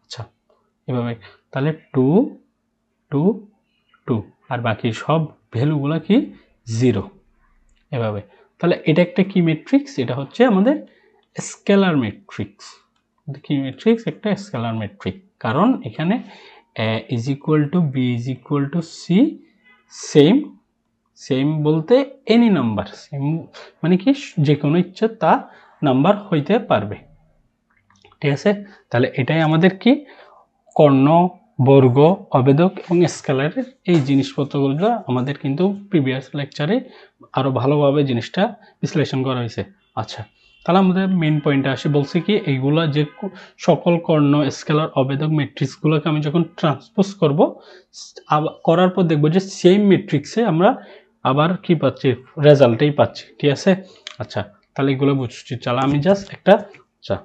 আচ্ছা এভাবে, তাহলে 2 2 2 আর বাকি সব ভ্যালুগুলো কি 0 এভাবে। তাহলে এটা একটা কি ম্যাট্রিক্স? এটা হচ্ছে আমাদের স্কেলার ম্যাট্রিক্স। কি ম্যাট্রিক্স? একটা স্কেলার ম্যাট্রিক্স। কারণ এখানে a is equal to B is equal to C same. Same বলতে এনি নাম্বার, সেম মানে কি যে কোনো ইচ্ছা তা নাম্বার হইতে পারবে। ঠিক আছে, তাহলে এটাই আমাদের কি কর্ণ, বর্গ, অবেদক এবং স্কেলারের এই জিনিসপত্রগুলো আমাদের কিন্তু প্রিভিয়াস লেকচারে আরো ভালোভাবে জিনিসটা বিশ্লেষণ করা হয়েছে। আচ্ছা, তাহলে আমাদের মেইন পয়েন্টে আসি, বলছি কি এইগুলা যে সকল কর্ণ, স্কেলার, অবেদক ম্যাট্রিক্সগুলোকে আমি যখন ট্রান্সপোজ করব, করার পর দেখবো যে সেম ম্যাট্রিক্সে আমরা আবার কি পাচ্ছি, রেজাল্টেই পাচ্ছি। ঠিক আছে, আচ্ছা তাহলে এগুলো বুঝছি। চলো আমি জাস্ট একটা, আচ্ছা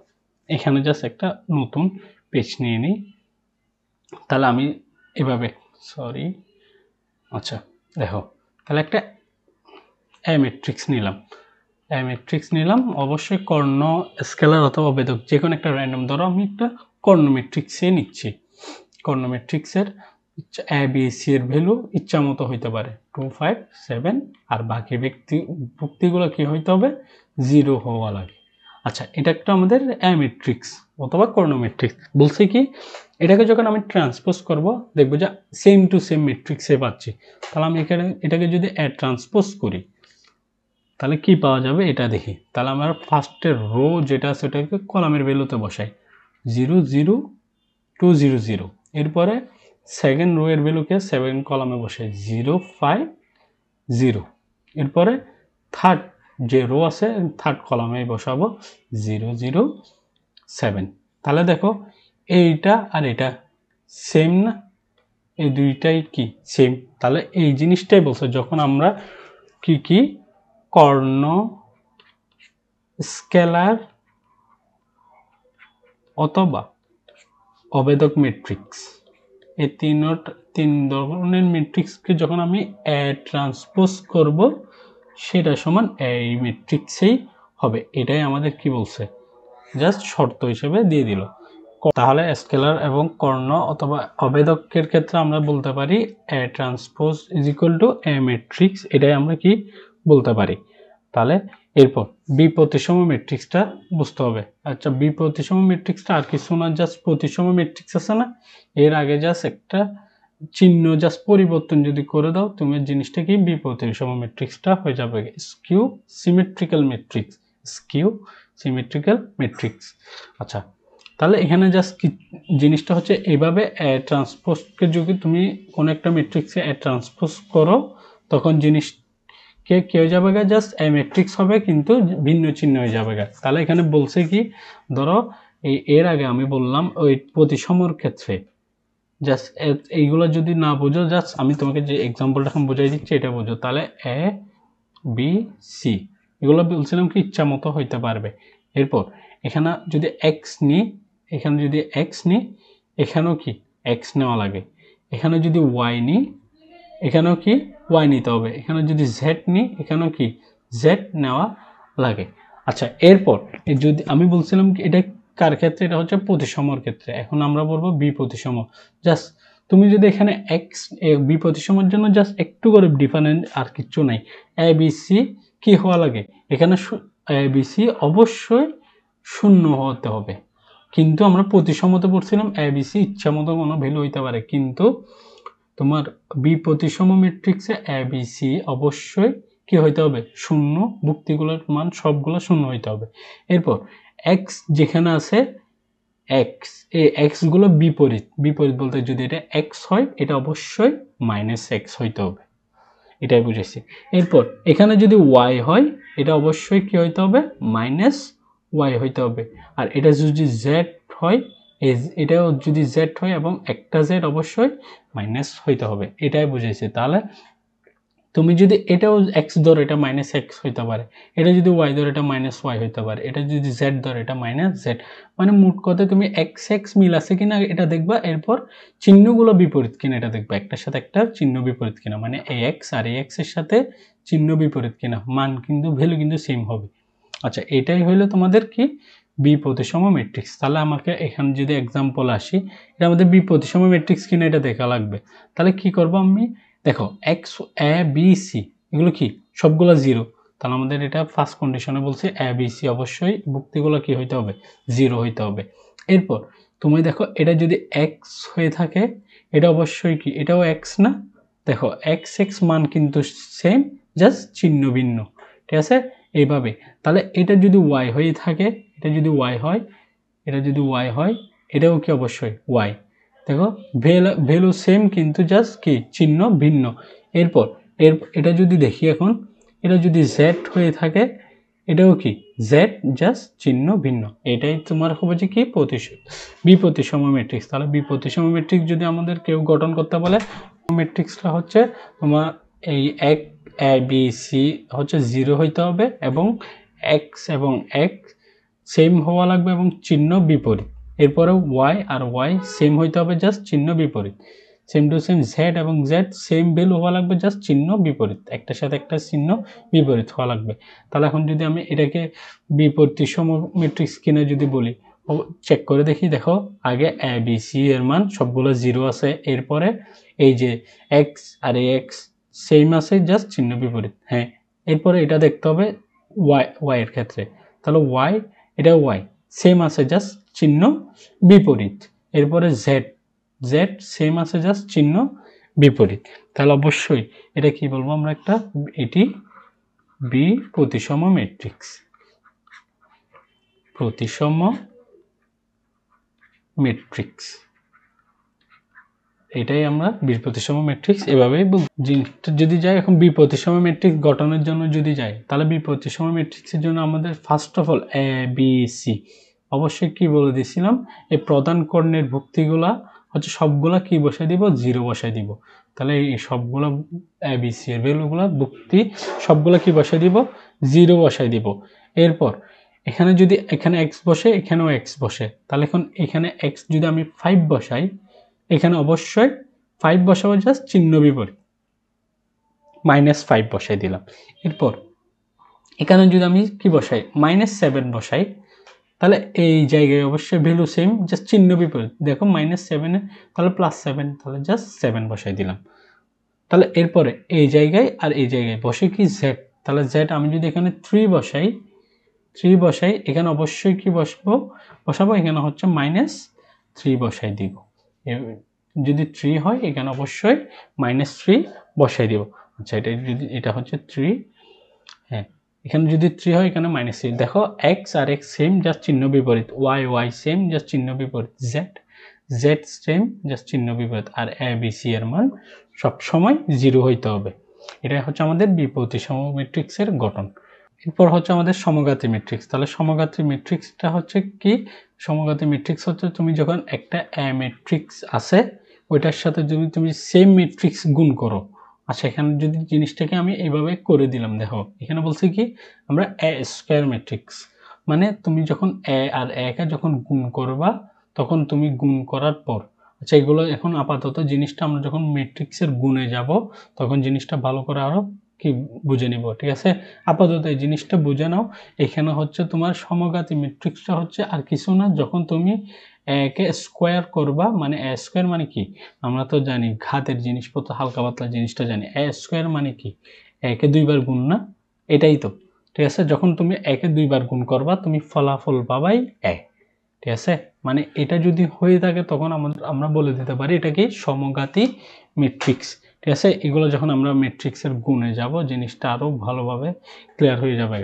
এখানে জাস্ট একটা নতুন পেজ নিয়ে নিই। তাহলে আমি এভাবে, সরি, আচ্ছা দেখো, তাহলে একটা এ ম্যাট্রিক্স নিলাম। অবশ্যই কর্ণ, স্কেলার অথবা অবেদক যে কোনো একটা র্যান্ডম, ধরো আমি একটা কর্ণ ম্যাট্রিক্সে নিচ্ছি। কর্ণ ম্যাট্রিক্সের এ বি সি এর ভ্যালু ইচ্ছা মতো হইতে পারে 2 5 7, আর বাকি ভুক্তিগুলো কি হইতে হবে, 0 হওয়া লাগে। আচ্ছা, এটা একটা আমাদের এ ম্যাট্রিক্স অথবা কর্ণ ম্যাট্রিক্স। বলছি কি এটাকে যখন আমি ট্রান্সপোজ করব, দেখবো যে সেম টু সেম ম্যাট্রিক্সে পাচ্ছি। তাহলে আমি এটাকে যদি এ ট্রান্সপোজ করি তাহলে কি পাওয়া যাবে এটা দেখি। তাহলে আমরা ফার্স্টের রো যেটা আছে ওটাকে কলামের ভ্যালুতে বসাই, 0 0 2 0 0। এরপরে সেকেন্ড রো এর ভ্যালুকে 7 কলামে বসাই, 0 5 0। এরপরে থার্ড যে রো আছে থার্ড কলামে বসাবো 0 0 7। তাহলে দেখো এইটা আর এটা সেম না, এই দুইটাই কি সেম। তাহলে এই জিনিসটাই বলছে যখন আমরা কি কর্ণ, স্কেলার অথবা অবেদক ম্যাট্রিক্স, এই তিন ধরনের ম্যাট্রিক্সকে যখন আমি এ ট্রান্সপোজ করব সেটা সমান এই ম্যাট্রিক্সেই হবে। এটাই আমাদের কি বলছে, জাস্ট শর্ত হিসেবে দিয়ে দিল। তাহলে স্কেলার এবং কর্ণ অথবা অবেদকের ক্ষেত্রে আমরা বলতে পারি এ transpose is equal two A matrix, এটাই আমরা কি বলতে পারি। তাহলে এরপর বি প্রতিসম ম্যাট্রিক্সটা বুঝতে হবে। আচ্ছা, বি প্রতিসম ম্যাট্রিক্সটা আর কিছু না, জাস্ট প্রতিসম ম্যাট্রিক্স আছে না, এর আগে জাস্ট একটা চিহ্ন জাস্ট পরিবর্তন যদি করে দাও তুমি, জিনিসটা কি বি প্রতিসম ম্যাট্রিক্সটা হয়ে যাবে skew symmetrical matrix. Skew symmetrical matrix. আচ্ছা, তাহলে এখানে জাস্ট জিনিসটা হচ্ছে এইভাবে ট্রান্সপোজকে যদি তুমি কোনো একটা ম্যাট্রিক্সে ট্রান্সপোজ করো তখন জিনিসকে কি হয়ে যাবে, জাস্ট ম্যাট্রিক্স হবে কিন্তু ভিন্ন চিহ্ন হয়ে যাবে। তাহলে এখানে বলছে কি, ধরো এর আগে আমি বললাম ওই প্রতিসমর ক্ষেত্রে জাস্ট এইগুলো যদি না বোঝো, জাস্ট আমি তোমাকে যে এক্সাম্পলটা এখন বোঝাই দিচ্ছি এটা বোঝো। তাহলে এ বি সি এগুলো বলছিলাম কি ইচ্ছা মতো হইতে পারবে। এরপর এখানে যদি এক্স নিই, এখানে যদি এক্স নিই, এখানেও কি এক্স নেওয়া লাগে। এখানে যদি ওয়াই নিই, এখানেও কি ওয়াই নিতে হবে। এখানে যদি জেড নিই, এখানেও কি জেড নেওয়া লাগে। আচ্ছা, এরপর যদি আমি বলছিলাম কি এটা কার ক্ষেত্রে, এটা হচ্ছে প্রতিসমর ক্ষেত্রে। এখন আমরা বলবো বি প্রতিসম। জাস্ট তুমি যদি এখানে এক্স বি প্রতিসমের জন্য জাস্ট একটু করে ডিফারেন্ট, আর কিচ্ছু নাই। এ বি সি কি হওয়া লাগে, এখানে এ বি সি অবশ্যই শূন্য হতে হবে। কিন্তু আমরা প্রতিসমতে পড়ছিলাম এ বি সি ইচ্ছা মতো কোনো ভ্যালু হইতে পারে, কিন্তু তোমার বি প্রতিসম ম্যাট্রিক্সে এ বি সি অবশ্যই কি হইতে হবে, শূন্য। ভুক্তিগুলোর মান সবগুলো শূন্য হইতে হবে। এরপর এক্স যেখানে আছে এক্স, এই এক্স গুলো বিপরীত, বিপরীত বলতে যদি এটা এক্স হয় এটা অবশ্যই মাইনাস এক্স হইতে হবে, এটাই বুঝেছি। এরপর এখানে যদি ওয়াই হয় এটা অবশ্যই কি হইতে হবে, মাইনাস ওয়াই হইতে হবে। আর এটা যদি জেড হয়, এটাও যদি জেড হয় এবং একটা জেড অবশ্যই মাইনাস হইতে হবে, এটাই বুঝেছি। তাহলে তুমি যদি এটাও এক্স ধরো এটা মাইনাস এক্স হইতে পারে, এটা যদি ওয়াই ধরো এটা মাইনাস ওয়াই হইতে পারে, এটা যদি জেড ধরো এটা মাইনাস জেড, মানে মোট কথায় তুমি এক্স এক্স মিল আছে কিনা এটা দেখবা, এরপর চিহ্নগুলো বিপরীত কিনা এটা দেখবা, একটার সাথে একটা চিহ্ন বিপরীত কিনা, মানে এই এক্স আর এই এক্স এর সাথে চিহ্ন বিপরীত কিনা, মান কিন্তু ভ্যালু কিন্তু সেম হবে। আচ্ছা, এটাই হইলো তোমাদের কি বি প্রতিসম ম্যাট্রিক্স। তাহলে আমাকে এখানে যদি এক্সাম্পল আসি, এটা আমাদের বি প্রতিসম ম্যাট্রিক্স কিনা এটা দেখা লাগবে। তাহলে কি করব আমি, দেখো এক্স এ বি সি এগুলো কি সবগুলো জিরো, তাহলে আমাদের এটা ফার্স্ট কন্ডিশনে বলছে এ বি সি অবশ্যই ভুক্তিগুলো কি হইতে হবে, জিরো হইতে হবে। এরপর তুমি দেখো এটা যদি এক্স হয়ে থাকে এটা অবশ্যই কি এটাও এক্স না, দেখো এক্স এক্স মান কিন্তু সেম, জাস্ট চিহ্ন ভিন্ন, ঠিক আছে এইভাবে। তাহলে এটা যদি ওয়াই হয়ে থাকে, এটা যদি ওয়াই হয়, এটা যদি ওয়াই হয় এটাও কি অবশ্যই ওয়াই, দেখো ভ্যালু সেম কিন্তু জাস্ট কি চিহ্ন ভিন্ন। এরপর এটা যদি দেখি এখন, এটা যদি জেড হয়ে থাকে এটাও কি জেড জাস্ট চিহ্ন ভিন্ন, এটাই তোমার হবে যে কি বিপ্রতিসম ম্যাট্রিক্স। তাহলে বিপ্রতিসম ম্যাট্রিক্স যদি আমাদের কেউ গঠন করতে বলে, ম্যাট্রিক্সটা হচ্ছে তোমার এই এক এ বি সি হচ্ছে জিরো হইতে হবে এবং এক্স এবং এক্স সেম হওয়া লাগবে এবং চিহ্ন বিপরীত। এরপরে ওয়াই আর ওয়াই সেম হইতে হবে, জাস্ট চিহ্ন বিপরীত। সেম টু সেম জেড এবং জেড সেম ভ্যালু হওয়া লাগবে, জাস্ট চিহ্ন বিপরীত, একটার সাথে একটা চিহ্ন বিপরীত হওয়া লাগবে। তাহলে এখন যদি আমি এটাকে বিপ্রতিসম ম্যাট্রিক্স কিনা যদি বলি, চেক করে দেখি, দেখো আগে এ বি সি এর মান সবগুলো জিরো আছে, এরপরে এই যে এক্স আর এক্স সেম আছে, জাস্ট চিহ্ন বিপরীত। হ্যাঁ, এরপরে এটা দেখতে হবে ওয়াই এর ক্ষেত্রে, তাহলে ওয়াই এটা ওয়াই সেম আছে, জাস্ট চিহ্ন বিপরীত। এরপরে জেড জেড সেম আছে, জাস্ট চিহ্ন বিপরীত। তাহলে অবশ্যই এটা কি বলবো আমরা, একটা এটি বি প্রতিসম ম্যাট্রিক্স, প্রতিসম ম্যাট্রিক্স, এটাই আমরা বিপ্রতিসম ম্যাট্রিক্স এভাবেই জিনিসটা যদি যাই। এখন বিপ্রতিসম ম্যাট্রিক্স গঠনের জন্য যদি যাই, তাহলে বিপ্রতিসম ম্যাট্রিক্সের জন্য আমাদের first of all A B C অবশ্যই কি বলে দিয়েছিলাম, এই প্রধান কর্ণের ভুক্তিগুলা হচ্ছে সবগুলা কি বসাই দিব, জিরো বসাই দিব। তাহলে এই সবগুলা এ বি সি এর ভ্যালুগুলা ভুক্তি সবগুলা কি বসাই দিব, জিরো বসাই দিব। এরপর এখানে যদি এখানে এক্স বসে এখানেও এক্স বসে, তাহলে এখন এখানে এক্স যদি আমি 5 বসাই, এখানে অবশ্যই 5 বসাবো, জাস্ট চিহ্ন বিপরীত, -5 বসাই দিলাম। এরপর এখানে যদি আমি কি বসাই, -7 বসাই, তাহলে এই জায়গায় অবশ্যই ভ্যালু সেম, জাস্ট চিহ্ন বিপরীত। দেখো -7 এ তাহলে +7, তাহলে জাস্ট 7 বসাই দিলাম। তাহলে এরপরে এই জায়গায় আর এই জায়গায় বসে কি জেড, তাহলে জেড আমি যদি এখানে 3 বসাই এখানে অবশ্যই কি বসাবো এখানে হচ্ছে -3 বসাই দিব। যদি 3 হয় এখানে অবশ্যই -3 বসাই দিব। আচ্ছা, এটা হচ্ছে 3, হ্যাঁ এখানে যদি 3 হয় এখানে -3। দেখো এক্স আর এক্স সেম, জাস্ট চিহ্ন বিপরীত, ওয়াই সেম, জাস্ট চিহ্ন বিপরীত, জেড সেম, জাস্ট চিহ্ন বিপরীত। আর এ বি সি এর মান সবসময় 0 হইতে হবে। এটাই হচ্ছে আমাদের বিপ্রতিসম ম্যাট্রিক্সের গঠন। এরপর হচ্ছে আমাদের সমঘাতী ম্যাট্রিক্স। তাহলে সমঘাতী ম্যাট্রিক্সটা হচ্ছে কি, সমঘাতী ম্যাট্রিক্স হচ্ছে তুমি যখন একটা এ ম্যাট্রিক্স আছে ওইটার সাথে যদি তুমি সেম ম্যাট্রিক্স গুণ করো। আচ্ছা, এখানে যদি জিনিসটাকে আমি এইভাবে করে দিলাম, দেখো এখানে বলছে কি আমরা এ স্কয়ার ম্যাট্রিক্স, মানে তুমি যখন এ আর এ কে যখন গুণ করবা তখন তুমি গুণ করার পর, আচ্ছা এগুলো এখন আপাতত জিনিসটা আমরা যখন ম্যাট্রিক্সের গুণে যাব তখন জিনিসটা ভালো করে আরো কি বুঝে নিব, ঠিক আছে। আপাতত এই জিনিসটা বুঝে নাও। এখানে হচ্ছে তোমার সমঘাতী ম্যাট্রিক্সটা হচ্ছে আর কিছু না, যখন তুমি একে স্কোয়ার করবা, মানে এ স্কোয়ার মানে কি আমরা তো জানি ঘাতের জিনিসপত্র হালকা পাতলা জিনিসটা জানি, এ স্কোয়ার মানে কি একে 2 বার গুণ না, এটাই তো, ঠিক আছে। যখন তুমি একে 2 বার গুণ করবা তুমি ফলাফল পাবাই এ, ঠিক আছে। মানে এটা যদি হয়ে থাকে তখন আমরা বলে দিতে পারি এটা কি সমঘাতী ম্যাট্রিক্স, ঠিক আছে। এগুলো যখন আমরা ম্যাট্রিক্সের গুণে যাব জিনিসটা আরো ভালোভাবে ক্লিয়ার হয়ে যাবে।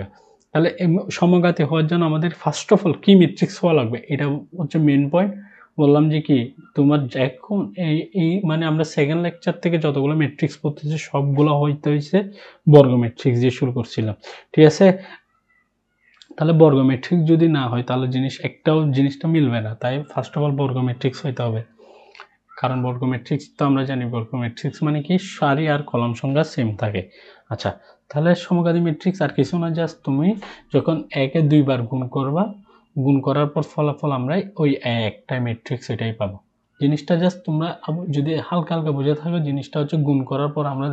তাহলে সমঘাতী হওয়ার জন্য আমাদের ফার্স্ট অফ অল কি ম্যাট্রিক্স হওয়া লাগবে, এটা হচ্ছে মেন পয়েন্ট। বললাম যে কি তোমার এখন এই মানে আমরা সেকেন্ড লেকচার থেকে যতগুলো ম্যাট্রিক্স পড়তেছি সবগুলো হয়েছে বর্গ ম্যাট্রিক্স দিয়ে শুরু করছিলাম, ঠিক আছে। তাহলে বর্গ ম্যাট্রিক্স যদি না হয় তাহলে জিনিসটা মিলবে না, তাই ফার্স্ট অফ অল বর্গ ম্যাট্রিক্স হইতে হবে। কারণ বর্গ ম্যাট্রিক্স তো আমরা জানি, বর্গ ম্যাট্রিক্স মানে কি সারি আর কলাম সংখ্যা সেম থাকে। আচ্ছা, তাহলে সমঘাতী ম্যাট্রিক্স আর কিছু না, জাস্ট তুমি যখন একে দুইবার গুণ করবা, গুণ করার পর ফলাফল আমরা ওই একটা ম্যাট্রিক্স এটাই পাবো। জিনিসটা জাস্ট তোমরা যদি হালকা হালকা বুঝে থাকো, জিনিসটা হচ্ছে গুণ করার পর আমরা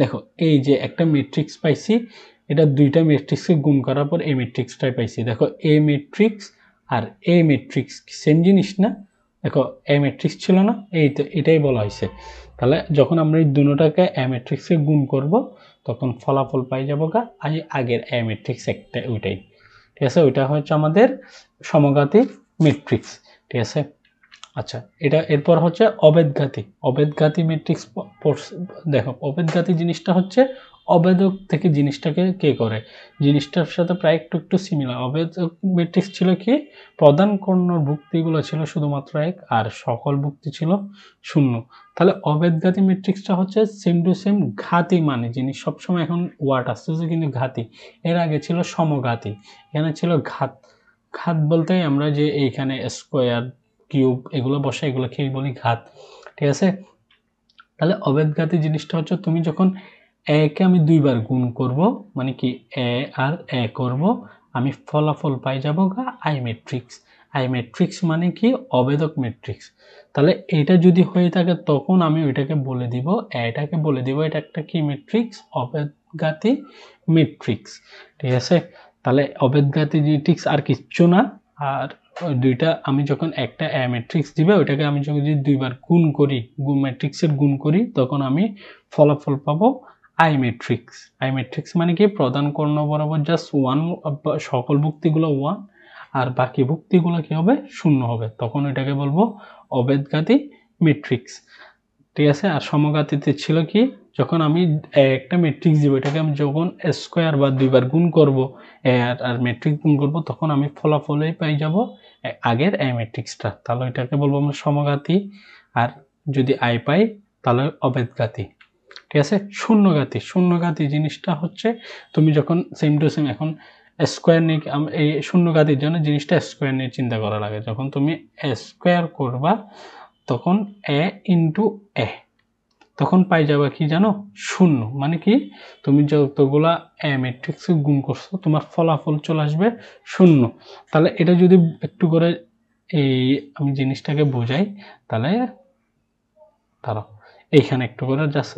দেখো এই যে একটা ম্যাট্রিক্স পাইছি, এটা দুইটা ম্যাট্রিক্সকে গুণ করার পর এই ম্যাট্রিক্সটাই পাইছি। দেখো এ ম্যাট্রিক্স আর এ ম্যাট্রিক্স সেম জিনিস না? দেখো এ ম্যাট্রিক্স ছিল না, এই তো এটাই বলা হয়েছে। তাহলে যখন আমরা এই দুটোটাকে এ ম্যাট্রিক্সে গুণ করব তখন ফলাফল পাই যাবো আগের এ ম্যাট্রিক্স একটা, ওইটাই, ঠিক আছে। ওইটা হচ্ছে আমাদের সমঘাতী ম্যাট্রিক্স, ঠিক আছে। আচ্ছা, এটা এরপর হচ্ছে অবেদঘাতী ম্যাট্রিক্স। দেখো অবেদঘাতী জিনিসটা হচ্ছে অবেদক থেকে জিনিসটাকে কে করে, জিনিসটার সাথে প্রায় একটু একটু সিমিলার। অবেদক ম্যাট্রিক্স ছিল কি প্রধান কর্ণর ভুক্তিগুলো ছিল শুধুমাত্র 1 আর সকল ভুক্তি ছিল 0। তাহলে অবেদঘাতী ম্যাট্রিক্সটা হচ্ছে সেম টু সেম ঘাতী, মানে জিনিস সবসময় এখন ওয়ার্ড আসতেছে কিন্তু ঘাতী, এর আগে ছিল সমঘাতী, এখানে ছিল ঘাত। ঘাত বলতে আমরা যে এইখানে স্কোয়ার কিউব এগুলো বসে এগুলোকে বলি ঘাত, ঠিক আছে। তাহলে অবেদঘাতী জিনিসটা হচ্ছে তুমি যখন একে আমি দুইবার গুণ করব, মানে কি এ আর এ করব, আমি ফলাফল পাই যাব আই ম্যাট্রিক্স। আই ম্যাট্রিক্স মানে কি অবেদক ম্যাট্রিক্স। তাহলে এটা যদি হয়ে থাকে তখন আমি ওইটাকে বলে দিব, এটাকে বলে দিব এটা একটা কি ম্যাট্রিক্স, অবেদঘাতী ম্যাট্রিক্স, ঠিক আছে। তাহলে অবেদঘাতী ম্যাট্রিক্স আর কিচ্ছু না। আর দুইটা আমি যখন একটা এ ম্যাট্রিক্স দিবে ওইটাকে আমি যদি দুইবার গুণ করি, ম্যাট্রিক্সের গুণ করি, তখন আমি ফলাফল পাবো আই ম্যাট্রিক্স। আই ম্যাট্রিক্স মানে কি প্রধান কর্ণ বরাবর জাস্ট 1, সকল ভুক্তিগুলো 1 আর বাকি ভুক্তিগুলো কি হবে 0 হবে, তখন এটাকে বলবো অবেদঘাতী ম্যাট্রিক্স, ঠিক আছে। আর সমঘাতীতে ছিল কি যখন আমি একটা ম্যাট্রিক্স দিব এটাকে আমি যখন স্কোয়ার বা দুইবার গুণ করব আর ম্যাট্রিক্স গুণ করব তখন আমি ফলাফলেই পাই যাব আগের এ ম্যাট্রিক্সটা, তাহলে এটাকে বলবো আমরা সমঘাতী। আর যদি আই পাই তাহলে অবেদঘাতী, ঠিক আছে। শূন্যঘাতী জিনিসটা হচ্ছে তুমি যখন সেম টু সেম এখন স্কোয়ার নিয়ে এই শূন্যঘাতীর জন্য জিনিসটা স্কোয়ার নিয়ে চিন্তা করা লাগে, যখন তুমি স্কোয়ার করবা তখন এ ইন্টু এ, তখন পাই যাবে কি জানো 0, মানে কি তুমি যতগুলা এ ম্যাট্রিক্সে গুণ করছো তোমার ফলাফল চলে আসবে 0। তাহলে এটা যদি একটু করে এই আমি জিনিসটাকে বোঝাই, তাহলে দাঁড়াও এইখানে একটু করে জাস্ট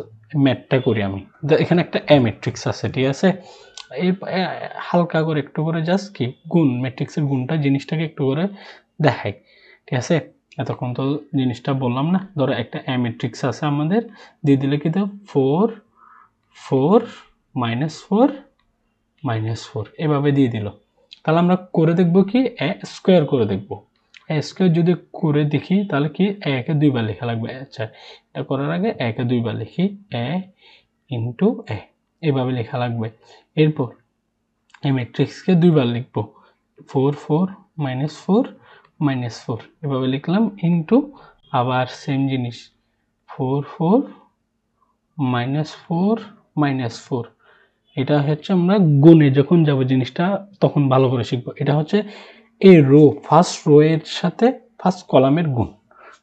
ম্যাথটা করি আমি। এখানে একটা এ ম্যাট্রিক্স আছে, ঠিক আছে। এই হালকা করে একটু করে জাস্ট কি গুণ ম্যাট্রিক্সের গুণটা জিনিসটাকে একটু করে দেখাই, ঠিক আছে। এতক্ষণ তো জিনিসটা বললাম না, ধরো একটা এ ম্যাট্রিক্স আছে আমাদের, দিয়ে দিলে কি তো 4 4 -4 -4 এভাবে দিয়ে দিল। তাহলে আমরা করে দেখব কি এ স্কোয়ার করে দেখব। এ স্কোয়ার যদি করে দেখি তাহলে কি একে দুইবার লেখা লাগবে। আচ্ছা, এটা করার আগে একে দুইবার লিখি, এ ইন্টু এ এভাবে লেখা লাগবে। এরপর এই ম্যাট্রিক্সকে দুইবার লিখব, 4 4 -4 -4 এভাবে লিখলাম, ইন্টু আবার সেম জিনিস 4 4 -4 -4। এটা হচ্ছে আমরা গুণে যখন যাব জিনিসটা তখন ভালো করে শিখবো। এটা হচ্ছে এই ফার্স্ট রো এর সাথে ফার্স্ট কলামের গুণ,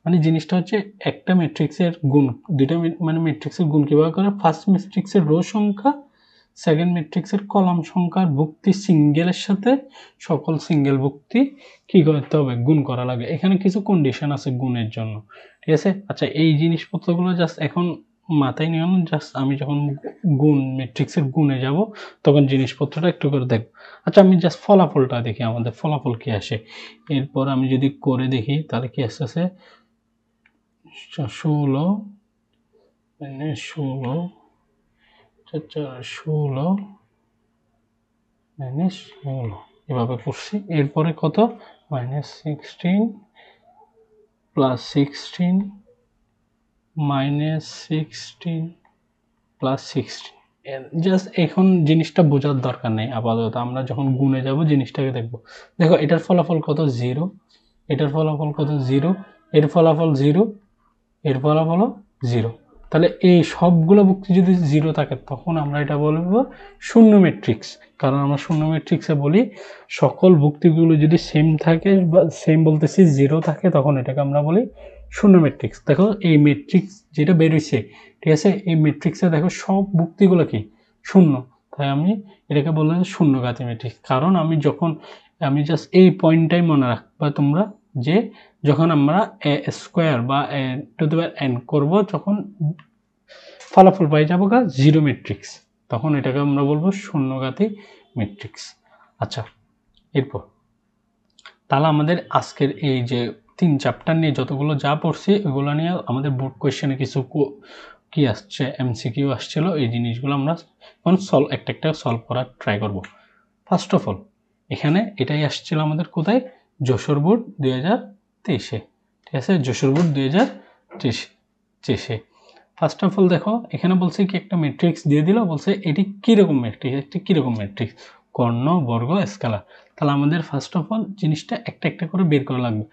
মানে জিনিসটা হচ্ছে একটা ম্যাট্রিক্সের গুণ, দুইটা মানে ম্যাট্রিক্সের গুণ কিভাবে করে, ফার্স্ট ম্যাট্রিক্সের রো সংখ্যা, সেকেন্ড ম্যাট্রিক্সের কলাম সংখ্যার ভুক্তি সিঙ্গেলের সাথে সকল সিঙ্গেল ভুক্তি কি করতে হবে গুণ করা লাগে। এখানে কিছু কন্ডিশন আছে গুণের জন্য, ঠিক আছে। আচ্ছা, এই জিনিসপত্রগুলো জাস্ট এখন মাথায় নিয়ে জাস্ট আমি যখন গুণ ম্যাট্রিক্সের গুণে যাব তখন জিনিসপত্রটা একটু করে দেখব। আচ্ছা, আমি জাস্ট ফলাফলটা দেখি আমাদের ফলাফল কি আসে। এরপর আমি যদি করে দেখি তাহলে কি আসতেছে 16 -16 16 -16 এভাবে করছি। এরপরে কত -16 +16 -16 +16 জাস্ট এখন জিনিসটা বোঝার দরকার নেই, আপাতত আমরা যখন গুণে যাব জিনিসটাকে দেখব। দেখো এটার ফলাফল কত, 0, এটার ফলাফল কত, 0, এর ফলাফল 0, এর ফলাফলও 0। তাহলে এই সবগুলো ভুক্তি যদি 0 থাকে তখন আমরা এটা বলবো শূন্য ম্যাট্রিক্স। কারণ আমরা শূন্য ম্যাট্রিক্সে বলি সকল ভুক্তিগুলো যদি সেম থাকে বা সেম বলতেছি 0 থাকে তখন এটাকে আমরা বলি শূন্য ম্যাট্রিক্স। দেখো এই ম্যাট্রিক্স যেটা বেরোইছে, ঠিক আছে, এই ম্যাট্রিক্সে দেখো সব ভুক্তিগুলো কি শূন্য, তাই আমি এটাকে বললাম শূন্যঘাতী ম্যাট্রিক্স। কারণ আমি জাস্ট এই পয়েন্টটাই মনে রাখবা তোমরা, যে যখন আমরা এ স্কোয়ার বা এ টু দি পাওয়ার এন করবো, যখন ফলাফল পাই যাবো গা 0 ম্যাট্রিক্স, তখন এটাকে আমরা বলবো শূন্যঘাতী ম্যাট্রিক্স। আচ্ছা, এরপর তাহলে আমাদের আজকের এই যে 3 চ্যাপ্টার নিয়ে যতগুলো যা পড়ছি ওগুলো নিয়ে আমাদের বোর্ড কোয়েশ্চেনে কিছু কি আসছে, এমসিকিউ আসছিল, এই জিনিসগুলো আমরা এখন একটা একটা সলভ করার ট্রাই করব। ফার্স্ট অফ অল এখানে এটাই আসছিল আমাদের কোথায়, যশোর বোর্ড 2023-এ, ঠিক আছে, যশোর বোর্ড 2023-এ। ফার্স্ট অফ অল দেখো এখানে বলছে কি একটা ম্যাট্রিক্স দিয়ে দিল, বলছে এটি কীরকম ম্যাট্রিক্স, একটি কীরকম ম্যাট্রিক্স, কর্ণ, বর্গ, স্কেলার। তাহলে আমাদের ফার্স্ট অফ অল জিনিসটা একটা একটা করে বের করা লাগবে।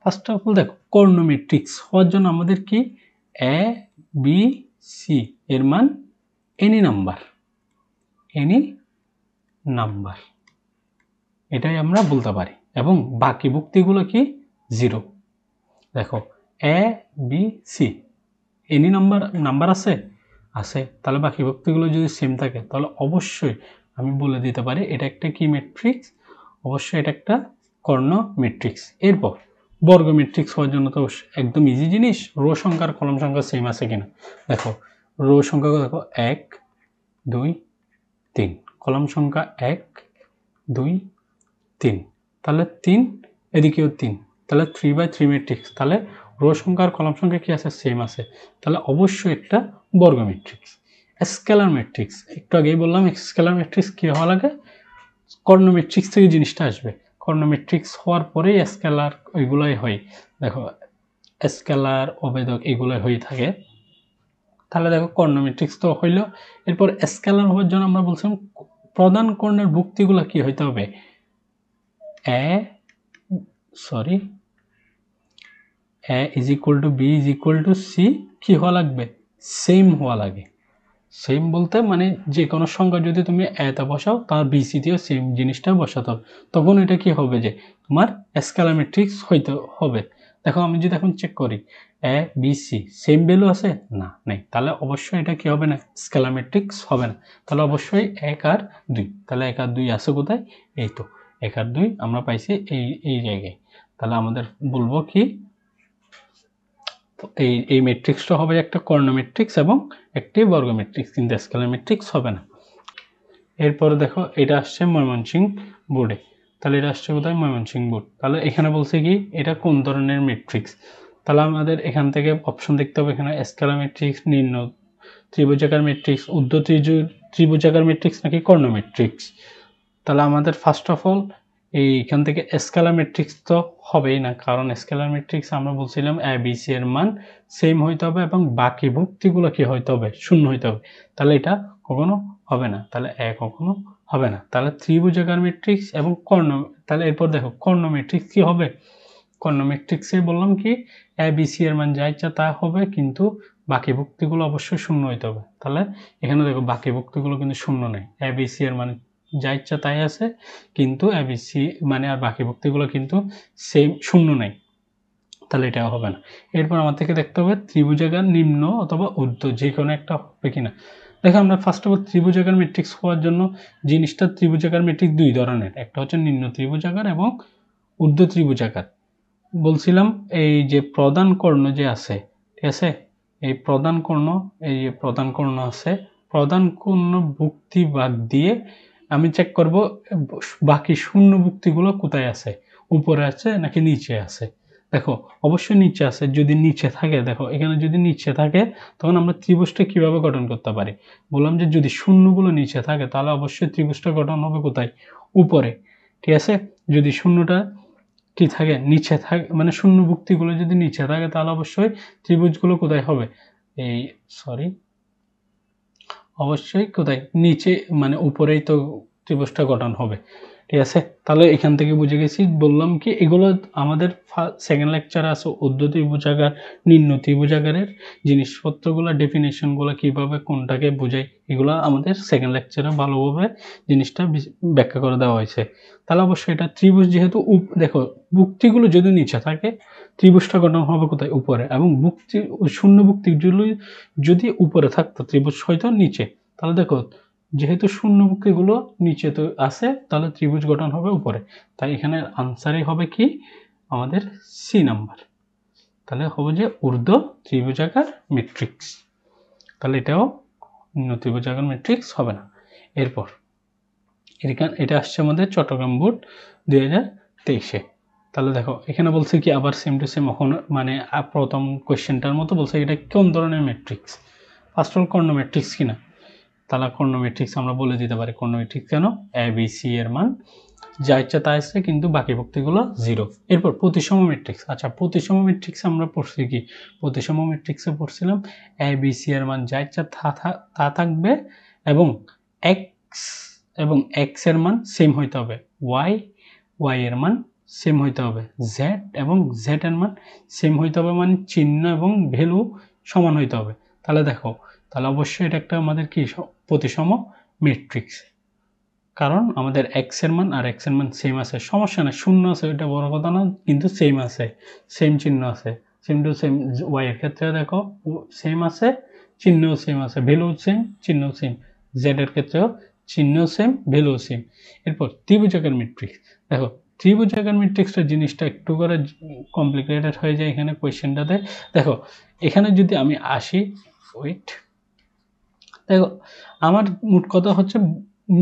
ফার্স্ট অফ অল দেখো কর্ণ ম্যাট্রিক্স হওয়ার জন্য আমাদের কি এ বি সি এর মান এনি নাম্বার, এটাই আমরা বলতে পারি, এবং বাকি ভুক্তিগুলো কি 0। দেখো এ বি সি এনি নাম্বার আছে, তাহলে বাকি ভুক্তিগুলো যদি সেম থাকে তাহলে অবশ্যই আমি বলে দিতে পারি এটা একটা কি ম্যাট্রিক্স, অবশ্যই এটা একটা কর্ণ ম্যাট্রিক্স। এরপর বর্গ ম্যাট্রিক্স হওয়ার জন্য তো একদম ইজি জিনিস, রো সংখ্যা আর কলাম সংখ্যা সেম আছে কিনা। দেখো রো সংখ্যা দেখো 1 2 3, কলাম সংখ্যা 1 2 3, তাহলে 3, এদিকেও 3, তাহলে 3/3 ম্যাট্রিক্স। তাহলে রো সংখ্যা আর কলাম সংখ্যা কি আছে, সেম আছে, তাহলে অবশ্যই একটা বর্গ ম্যাট্রিক্স। স্কেলার ম্যাট্রিক্স একটু আগেই বললাম, স্কেলার ম্যাট্রিক্স কি হওয়া লাগে, কর্ণ ম্যাট্রিক্স থেকে জিনিসটা আসবে, কর্ণ ম্যাট্রিক্স হওয়ার পরেই স্কেলার ওইগুলোই হয়। দেখো স্কেলার, অবেদক এগুলোই হয়ে থাকে। তাহলে দেখো কর্ণ ম্যাট্রিক্স তো হইল। এরপর স্কেলার হওয়ার জন্য আমরা বলছিলাম প্রধান কর্ণের ভুক্তিগুলো কি হইতে হবে, A is equal to B is equal to C কি হওয়া লাগবে, সেম হওয়া লাগে। সেম বলতে মানে যে কোনো সংখ্যা যদি তুমি এতে বসাও তার বিসি দিয়েও সেম জিনিসটা বসাতে হবে, তখন এটা কি হবে যে তোমার স্কেলার ম্যাট্রিক্স হইতে হবে। দেখো আমি যদি এখন চেক করি এ বি সি সেম ভ্যালু আছে না, নেই, তাহলে অবশ্যই এটা কি হবে না, স্কেলার ম্যাট্রিক্স হবে না। তাহলে অবশ্যই 1 আর 2, তাহলে 1 আর 2 আছে কোথায়, এই তো 1 আর 2 আমরা পাইছি এই জায়গায়। তাহলে আমাদের বলবো কি এই ম্যাট্রিক্সটা হবে একটা কর্ণ ম্যাট্রিক্স এবং একটি বর্গ ম্যাট্রিক্স, কিন্তু স্কেলার ম্যাট্রিক্স হবে না। এরপরে দেখো এটা আসছে ময়মনসিংহ বোর্ডে, তাহলে এটা আসছে কোথায়, ময়মনসিংহ বোর্ড। তাহলে এখানে বলছে কি এটা কোন ধরনের ম্যাট্রিক্স, তাহলে আমাদের এখান থেকে অপশন দেখতে হবে, এখানে স্কেলার ম্যাট্রিক্স, নিম্ন ত্রিভুজাকার ম্যাট্রিক্স, ঊর্ধ্ব ত্রিভুজাকার ম্যাট্রিক্স নাকি কর্ণ ম্যাট্রিক্স। তাহলে আমাদের ফার্স্ট অফ অল এইখান থেকে স্কেলার ম্যাট্রিক্স তো হবেই না, কারণ স্কেলার ম্যাট্রিক্স আমরা বলছিলাম এ বি সি এর মান সেম হইতে হবে এবং বাকি ভুক্তিগুলো কি হইতে হবে, শূন্য হইতে হবে, তাহলে এটা কখনো হবে না, তাহলে এ কখনো হবে না। তাহলে ত্রিভুজাকার ম্যাট্রিক্স এবং কর্ণ, তাহলে এরপর দেখো কর্ণ ম্যাট্রিক্স কি হবে, কর্ণ ম্যাট্রিক্সে বললাম কি এ বি সি এর মান যা ইচ্ছা তা হবে, কিন্তু বাকি ভুক্তিগুলো অবশ্যই শূন্য হইতে হবে। তাহলে এখানে দেখো বাকি ভুক্তিগুলো কিন্তু শূন্য নেই, এ বি সি এর মান যা ইচ্ছা তাই আছে, কিন্তু এ বি সি মানে আর বাকি ভুক্তিগুলো কিন্তু সেম শূন্য নেই, তাহলে এটা হবে না। এরপর আমার থেকে দেখতে হবে ত্রিভুজাকার নিম্ন অথবা ঊর্ধ্ব যে কোনো একটা হবে কিনা। দেখো আমরা ফার্স্ট অফ অল ত্রিভুজাকার ম্যাট্রিক্স হওয়ার জন্য জিনিসটা, ত্রিভুজাকার ম্যাট্রিক্স দুই ধরনের, একটা হচ্ছে নিম্ন ত্রিভুজাকার এবং ঊর্ধ্ব ত্রিভুজাকার। বলছিলাম এই যে প্রধান কর্ণ যে আছে, ঠিক আছে, এই প্রধান কর্ণ, এই যে প্রধান কর্ণ আছে, প্রধান কর্ণ ভুক্তি বাদ দিয়ে আমি চেক করব বাকি শূন্য ভুক্তিগুলো কোথায় আছে, উপরে আছে নাকি নিচে আছে। দেখো অবশ্যই নিচে আছে, যদি নিচে থাকে, দেখো এখানে যদি নিচে থাকে তখন আমরা ত্রিভুজটা কিভাবে গঠন করতে পারি, বললাম যে যদি শূন্যগুলো নিচে থাকে তাহলে অবশ্যই ত্রিভুজটা গঠন হবে কোথায়, উপরে, ঠিক আছে। যদি শূন্যটা কি থাকে, নিচে থাকে, মানে শূন্য ভুক্তিগুলো যদি নিচে থাকে তাহলে অবশ্যই ত্রিভুজগুলো কোথায় হবে, এই অবশ্যই কোথায় নিচে মানে উপরেই তো ত্রিভুজটা গঠন হবে, ঠিক আছে। তাহলে এখান থেকে বুঝে গেছি, বললাম কি এগুলো আমাদের সেকেন্ড লেকচারে আছে ঊর্ধ্ব ত্রিভুজাকার, নিম্ন ত্রিভুজাকারের জিনিসপত্রগুলো, ডেফিনেশনগুলো কিভাবে কোনটাকে বোঝায়, এগুলো আমাদের সেকেন্ড লেকচারে ভালোভাবে জিনিসটা ব্যাখ্যা করে দেওয়া হয়েছে। তাহলে অবশ্যই এটা ত্রিভুজ, যেহেতু দেখো ভুক্তিগুলো যদি নিচে থাকে ত্রিভুজটা গঠন হবে কোথায়, উপরে, এবং ভুক্তি শূন্য ভুক্তিগুলো যদি উপরে থাকতো ত্রিভুজ হয়তো নিচে। তাহলে দেখো যেহেতু শূন্য ভুক্তিগুলো নিচে তো আছে, তাহলে ত্রিভুজ গঠন হবে উপরে। তাই এখানে আনসারই হবে কি আমাদের সি নাম্বার। তাহলে হবে যে ঊর্ধ্ব ত্রিভুজাকার ম্যাট্রিক্স। তাহলে এটাও নিম্ন ত্রিভুজাকার ম্যাট্রিক্স হবে না। এরপর এটা আসছে আমাদের চট্টগ্রাম বোর্ড 2023-এ। তাহলে দেখো এখানে বলছে কি আবার সেম টু সেম, মানে প্রথম কোয়েশ্চেনটার মতো বলছে এটা কোন ধরনের matrix. First of all Karna matrix কিনা, তাহলে কর্ণ ম্যাট্রিক্স আমরা বলে দিতে পারি। কর্ণ ম্যাট্রিক্স কেন, এ বি সি এর মান যা ইচ্ছা তা আসছে, কিন্তু বাকি ভুক্তিগুলো 0। এরপর প্রতিসম ম্যাট্রিক্স। আচ্ছা প্রতিসম ম্যাট্রিক্স আমরা পড়ছি কি, প্রতিসম ম্যাট্রিক্সে পড়ছিলাম এ বি সি এর মান যা ইচ্ছা তা থাকবে, এবং এক্স এর মান সেম হইতে হবে, ওয়াই এর মান সেম হইতে হবে, জেড এবং জেড এর মান সেম হইতে হবে, মানে চিহ্ন এবং ভ্যালু সমান হইতে হবে। তাহলে দেখো, তাহলে অবশ্যই এটা একটা আমাদের কি প্রতিসম ম্যাট্রিক্স, কারণ আমাদের এক্স এর মান আর এক্স এর মান সেম আছে, সমস্যা না, শূন্য আছে এটা বড় কথা না, কিন্তু সেম আছে, সেম চিহ্ন আছে, সেম টু সেম। ওয়াই এর ক্ষেত্রে দেখো সেম আছে, চিহ্নও সেম আছে, ভ্যালু সেম, চিহ্ন সেম। জেড এর ক্ষেত্রেও চিহ্ন সেম, ভ্যালু সেম। এরপর ত্রিভুজাকার ম্যাট্রিক্স। দেখো ত্রিভুজাকার ম্যাট্রিক্সের জিনিসটা একটু করে কমপ্লিকেটেড হয়ে যায় এখানে কোয়েশ্চেনটাতে। দেখো এখানে যদি আমি আসি, ওয়েট, দেখো আমার মোট কথা হচ্ছে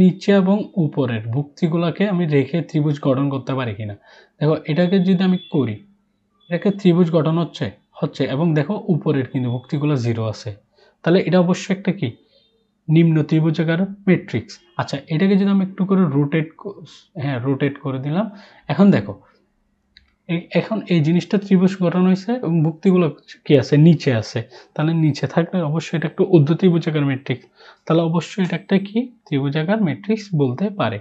নিচে এবং উপরের ভুক্তিগুলোকে আমি রেখে ত্রিভুজ গঠন করতে পারি কিনা। দেখো এটাকে যদি আমি করি, এটাকে ত্রিভুজ গঠন হচ্ছে এবং দেখো উপরের কিন্তু ভুক্তিগুলো 0 আছে, তাহলে এটা অবশ্যই একটা কি নিম্ন ত্রিভুজাকার ম্যাট্রিক্স। আচ্ছা এটাকে যদি আমি একটু করে রোটেট করে দিলাম, এখন দেখো এখন এই জিনিসটা ত্রিভুজ গঠন হয়েছে এবং ভুক্তিগুলো কি আছে, নিচে আছে। তাহলে নিচে থাকলে অবশ্যই এটা একটা ঊর্ধ্ব ত্রিভুজাকার ম্যাট্রিক্স, তাহলে অবশ্যই এটা একটা কি ত্রিভুজাকার ম্যাট্রিক্স বলতে পারে।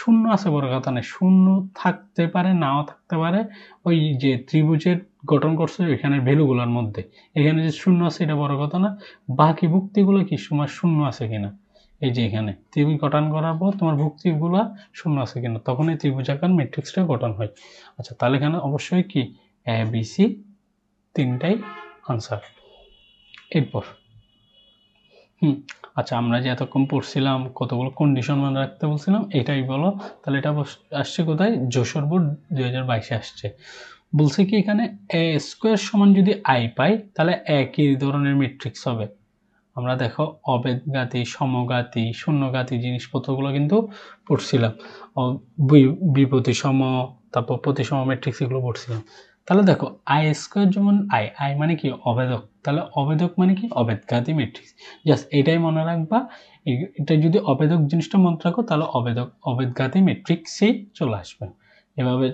শূন্য আছে বড় কথা নেই, শূন্য থাকতে পারে নাও থাকতে পারে, ওই যে ত্রিভুজের গঠন করছে এখানে ভ্যালুগুলোর মধ্যে, এখানে যে শূন্য আছে এটা বড় কথা না, বাকি ভুক্তিগুলো কি সময় শূন্য আছে কিনা, এই যে এখানে ত্রিভুজ গঠন করার পর তোমার ভুক্তিগুলো শূন্য আছে কিনা, তখন এই ত্রিভুজাকার ম্যাট্রিক্সটা গঠন হয়। আচ্ছা তাহলে এখানে অবশ্যই কি এ বি সি তিনটাই আনসার। এরপর আচ্ছা আমরা যে এতক্ষণ পড়ছিলাম কতগুলো কন্ডিশন মনে রাখতে বলছিলাম, এটাই বলো। তাহলে এটা আসছে কোথায়, যশোর বোর্ড 2022-এ আসছে। বলছে কি এখানে এ স্কোয়ার সমান যদি আই পাই, তাহলে একই ধরনের ম্যাট্রিক্স হবে। আমরা দেখো অবেদঘাতী, সমঘাতী, শূন্যঘাতী জিনিসপত্রগুলো কিন্তু পড়ছিলাম, বিপ্রতিসম, তারপর প্রতিসম ম্যাট্রিক্স এগুলো পড়ছিলাম। তাহলে দেখো আই স্কোয়ার যেমন আই মানে কি অবেদক, তাহলে অবেদক মানে কি অবেদঘাতী ম্যাট্রিক্স, জাস্ট এটাই মনে রাখবা। এটা যদি অবেদক জিনিসটা মনে রাখো তাহলে অবেদঘাতী ম্যাট্রিক্সই চলে আসবে। এভাবে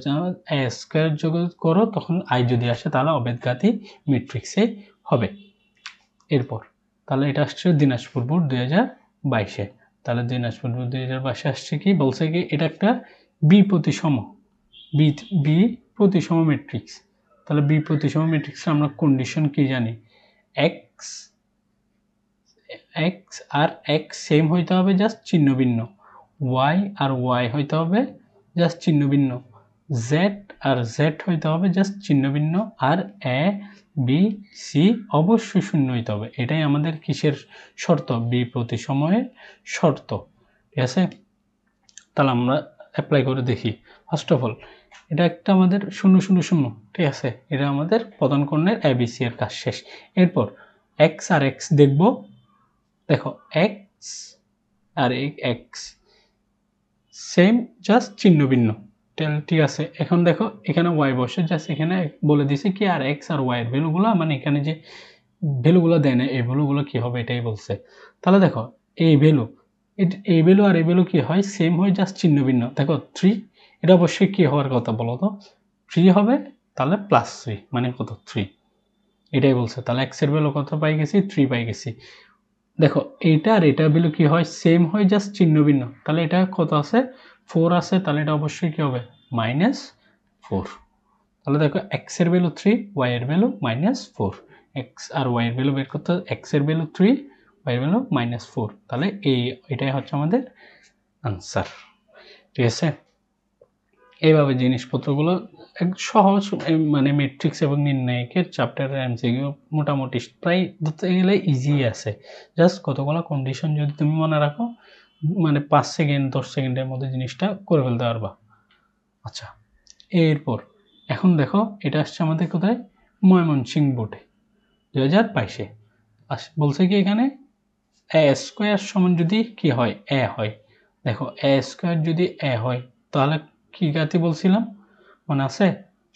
এ স্কোয়ার যোগ করো, তখন আই যদি আসে তাহলে অবেদঘাতী ম্যাট্রিক্সে হবে। এরপর তাহলে এটা আসছে দিনাজপুর বোর্ড 2022-এ। তাহলে দিনাজপুর বোর্ড 2022-এ আসছে কি, বলছে কি এটা একটা বিপ্রতিসম ম্যাট্রিক্স। তাহলে বিপ্রতিসম ম্যাট্রিক্সে আমরা কন্ডিশন কি জানি, এক্স আর এক্স সেম হইতে হবে, জাস্ট চিহ্ন ভিন্ন, ওয়াই আর ওয়াই হইতে হবে জাস্ট চিহ্ন ভিন্ন, জেড আর জেড হইতে হবে জাস্ট চিহ্ন ভিন্ন, আর এ বি সি অবশ্যই শূন্য হইতে হবে। এটাই আমাদের কিসের শর্ত, বিপ্রতিসময়ের শর্ত, ঠিক আছে। তাহলে আমরা অ্যাপ্লাই করে দেখি। ফার্স্ট অফ অল এটা একটা আমাদের 0 0 0, ঠিক আছে, এটা আমাদের প্রধান কর্ণের এবিসি এর কাজ শেষ। এরপর এক্স আর এক্স দেখব, দেখো এক্স আর এক্স সেম জাস্ট চিহ্ন ভিন্ন, ঠিক আছে। এখন দেখো এখানে ওয়াই বসে, জাস্ট এখানে বলে দিছে কি আর এক্স আর ওয়াই এর ভ্যালুগুলো, মানে এখানে যে ভ্যালুগুলো দেয় না এই ভ্যালুগুলো কি হবে এটাই বলছে। তাহলে দেখো এই ভ্যালু আর এই ভ্যালু কি হয়, সেম হয়, জাস্ট চিহ্ন ভিন্ন। দেখো 3, এটা অবশ্যই কি হওয়ার কথা বলো তো, 3 হবে, তাহলে +3 মানে কত 3, এটাই বলছে। তাহলে এক্স এর ভ্যালু কত পাই গেছি, 3 পাই গেছি। দেখো এইটা আর এটা ভ্যালু কি হয়, সেম হয়, জাস্ট চিহ্ন ভিন্ন। তাহলে এটা কত আছে, 4 আছে, তাহলে এটা অবশ্যই কি হবে, -4। তাহলে দেখো এক্স এর ভ্যালু 3, ওয়াই এর ভ্যালু -4। এক্স আর ওয়াই এর ভ্যালু বের করতে, এক্স এর ভ্যালু 3, ওয়াই এর ভ্যালু -4। তাহলে এটাই হচ্ছে আমাদের আনসার। ঠিক আছে, এইভাবে জিনিসপত্রগুলো এক সহজ মানে ম্যাট্রিক্স এবং নির্ণায়কের চ্যাপ্টারের এমসিকিউ মোটামুটি প্রায় ধরতে গেলে ইজি আছে। জাস্ট কতগুলো কন্ডিশন যদি তুমি মনে রাখো, মানে 5 সেকেন্ড 10 সেকেন্ডের মধ্যে জিনিসটা করে ফেলতে পারবা। আচ্ছা, এরপর এখন দেখো এটা আসছে আমাদের কোথায়, ময়মনসিংহ বোর্ডে 2022-এ বলছে কি এখানে এ স্কোয়ার সমান যদি কি হয়, এ হয়। দেখো এ স্কোয়ার যদি এ হয় তাহলে কি ঘাতি বলছিলাম মনে আছে,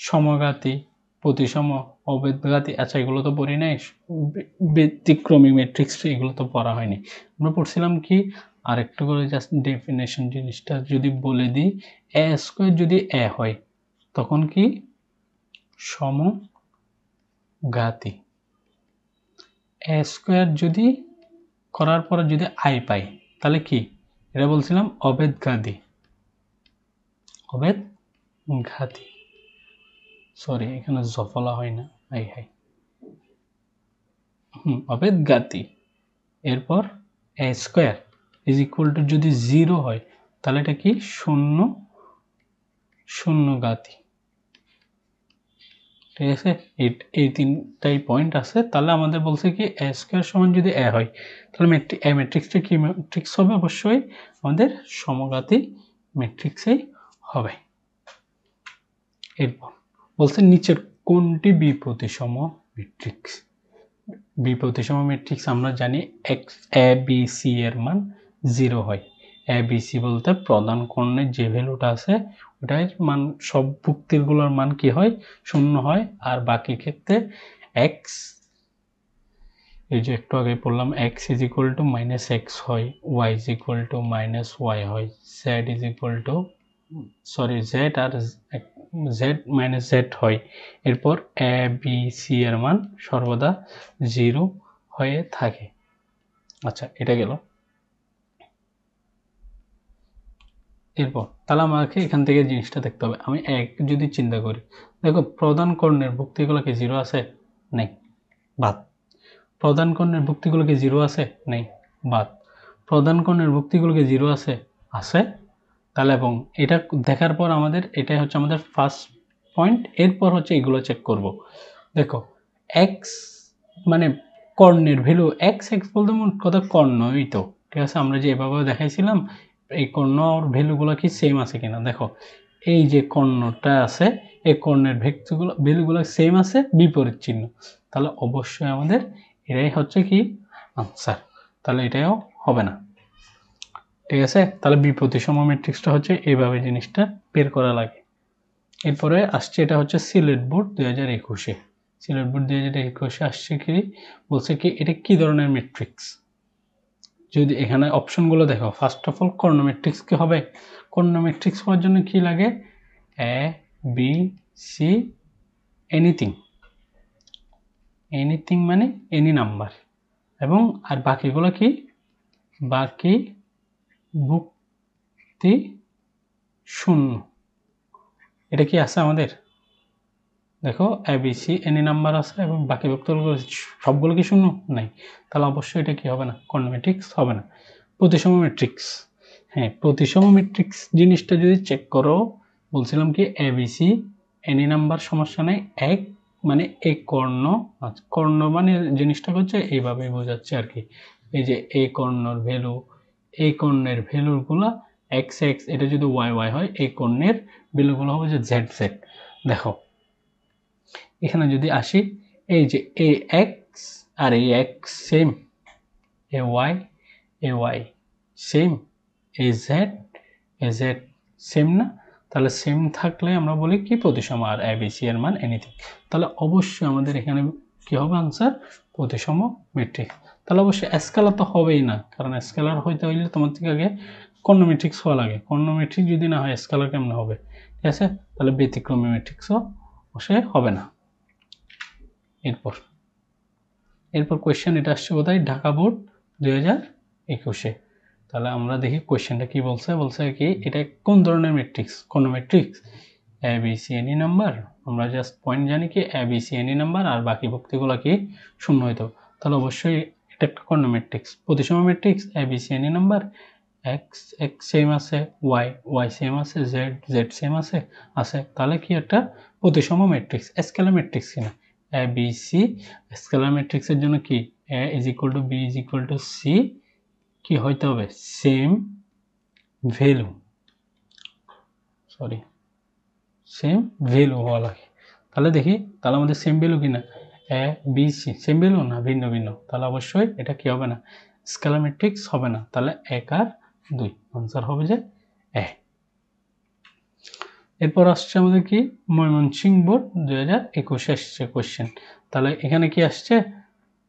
সমঘাতী, প্রতিসম, অবেদঘাতী। আচ্ছা এগুলো তো পড়ি নাই, ব্যতিক্রমী ম্যাট্রিক্স এগুলো তো পড়া হয়নি। আমরা পড়ছিলাম কি, আর একটু করে জাস্ট ডেফিনেশন জিনিসটা যদি বলে দিই, এ স্কোয়ার যদি এ হয় তখন কি সমঘাতী, এ স্কোয়ার যদি করার পরে যদি আই পাই তাহলে কি, এটা বলছিলাম অবেদঘাতী, অবেদঘাতী, সরি এখানে জফলা হয় না, আই হাই, অবেদঘাতী। এরপর A square is equal to যদি 0 হয় তাহলে এটা কি শূন্যঘাতী। ঠিক আছে, এই তিনটাই পয়েন্ট আছে। তাহলে আমাদের বলছে কি এ স্কোয়ার সমান যদি এ হয় তাহলে ম্যাট্রিক্সটা কি ম্যাট্রিক্স হবে, অবশ্যই আমাদের সমঘাতী ম্যাট্রিক্সই হবে। এরপর বলছে নিচের কোনটি বিপ্রতিসম ম্যাট্রিক্স। বিপ্রতিসম ম্যাট্রিক্স আমরা জানি এক্স এ বি সি এর মান 0 হয়। এ বি সি বলতে প্রধান কর্ণের যে ভ্যালুটা আছে ওটার মান, সব ভুক্তিরগুলোর মান কি হয়, 0 হয়। আর বাকি ক্ষেত্রে এক্স, এই যে একটু আগে পড়লাম, X is equal to -x হয়, Y is equal to -y হয়, Z is equal to, sorry Z আর জেড -z হয়। এরপর এ বি সি এর মান সর্বদা 0 হয়ে থাকে। আচ্ছা এটা গেল। এরপর তাহলে আমাকে এখান থেকে জিনিসটা দেখতে হবে। আমি এক যদি চিন্তা করি, দেখো প্রধান কর্ণের ভুক্তিগুলো কি 0 আছে, নেই, বাদ। প্রধান কর্ণের ভুক্তিগুলো কি 0 আছে, নেই, বাদ। প্রধান কর্ণের ভুক্তিগুলো কি 0 আছে, আছে। তাহলে এবং এটা দেখার পর আমাদের এটাই হচ্ছে আমাদের ফার্স্ট পয়েন্ট। এরপর হচ্ছে এগুলো চেক করব। দেখো এক্স মানে কর্ণের ভ্যালু, এক্স এক্স বলতে কথা কর্ণই তো, ঠিক আছে, আমরা যে এভাবে দেখাইছিলাম এই কর্ণর ভ্যালুগুলো কি সেম আছে কিনা। দেখো এই যে কর্ণটা আছে এই কর্ণের ভ্যালুগুলো সেম আছে, বিপরীত চিহ্ন, তাহলে অবশ্যই আমাদের এটাই হচ্ছে কি আনসার। তাহলে এটাও হবে না। ঠিক আছে, তাহলে বিপ্রতিসম ম্যাট্রিক্সটা হচ্ছে এইভাবে জিনিসটা বের করা লাগে। এরপরে আসছে এটা হচ্ছে সিলেট বোর্ড 2021-এ। সিলেট বোর্ড 2021-এ আসছে কি, বলছে কি এটা কি ধরনের ম্যাট্রিক্স। যদি এখানে অপশনগুলো দেখো, first of all Karna matrix কি হবে, কর্ণ ম্যাট্রিক্স হওয়ার জন্য কি লাগে, এ বি সি এনিথিং, এনিথিং মানে এনি নাম্বার, এবং আর বাকিগুলো কি, বাকি ভুক্তি শূন্য। এটা কি আছে আমাদের, দেখো এ বি সি এনি নাম্বার আছে এবং বাকি ভুক্তগুলো সবগুলো কি শূন্য, নাই। তাহলে অবশ্যই এটা কি হবে না, কর্ণ ম্যাট্রিক্স হবে না। প্রতিসম ম্যাট্রিক্স, হ্যাঁ প্রতিসম ম্যাট্রিক্স জিনিসটা যদি চেক করো, বলছিলাম কি এ বি সি এনি নাম্বার সমস্যা নেই, এক মানে এই কর্ণ, কর্ণ মানে জিনিসটা হচ্ছে এইভাবে বোঝাচ্ছে আর কি। এই যে এই কর্ণর ভ্যালু, এই কর্ণের ভ্যালুগুলো এক্স এক্স, এটা যদি ওয়াই ওয়াই হয় এই কর্ণের ভ্যালুগুলো হবে যে জেড জেড। দেখো এখানে যদি আসি, এই যে এ এক্স আর এই এক্স সেম, এ ওয়াই সেম, এ জেড সেম না, তাহলে সেম থাকলে আমরা বলি কি প্রতিসম, আর এ বি সি এর মান এনিথিং। তাহলে অবশ্যই আমাদের এখানে কি হবে আনসার, প্রতিসম ম্যাট্রিক্স। তাহলে অবশ্যই স্কেলার তো হবেই না, কারণ স্কেলার হইতে হইলে তোমার থেকে আগে কর্ণ ম্যাট্রিক্স হওয়া লাগে। কর্ণ ম্যাট্রিক্স যদি না হয় স্কেলার কেমনে হবে, ঠিক আছে, তাহলে ব্যতিক্রমী ম্যাট্রিক্সও অবশ্যই হবে না। এরপর কোয়েশ্চেন এটা আসছে কোথায়, ঢাকা বোর্ড 2021-এ। তাহলে আমরা দেখি কোয়েশ্চেনটা কি বলছে। বলছে কি এটা কোন ধরনের ম্যাট্রিক্স? কোন matrix? A B C any number. আমরা জাস্ট পয়েন্ট জানি কি এ বি সি এনি নাম্বার, আর বাকি ভুক্তিগুলো কি শূন্য হইতে হবে। তাহলে অবশ্যই এটা একটা কর্ণ ম্যাট্রিক্স, প্রতিসম matrix, A B C any number, X x same আছে, ওয়াই ওয়াই সেম আছে, জেড জেড সেম আছে আছে। তাহলে কি একটা প্রতিসম ম্যাট্রিক্স, স্কেলার ম্যাট্রিক্স কিনা। এ বি সি স্কেলার ম্যাট্রিক্সের জন্য কি A is equal to B is equal to C কি হইতে হবে? Same value, sorry same value হওয়া লাগে। তাহলে দেখি তাহলে আমাদের সেম ভ্যালু কিনা, A B C same value না ভিন্ন ভিন্ন, তাহলে অবশ্যই এটা কি হবে না, স্কেলার ম্যাট্রিক্স হবে না। তাহলে 1 আর 2 আনসার হবে যে এ। এরপর আসছে আমাদের কি ময়মনসিংহ বোর্ড 2021 আসছে কোশ্চেন। তাহলে এখানে কি আসছে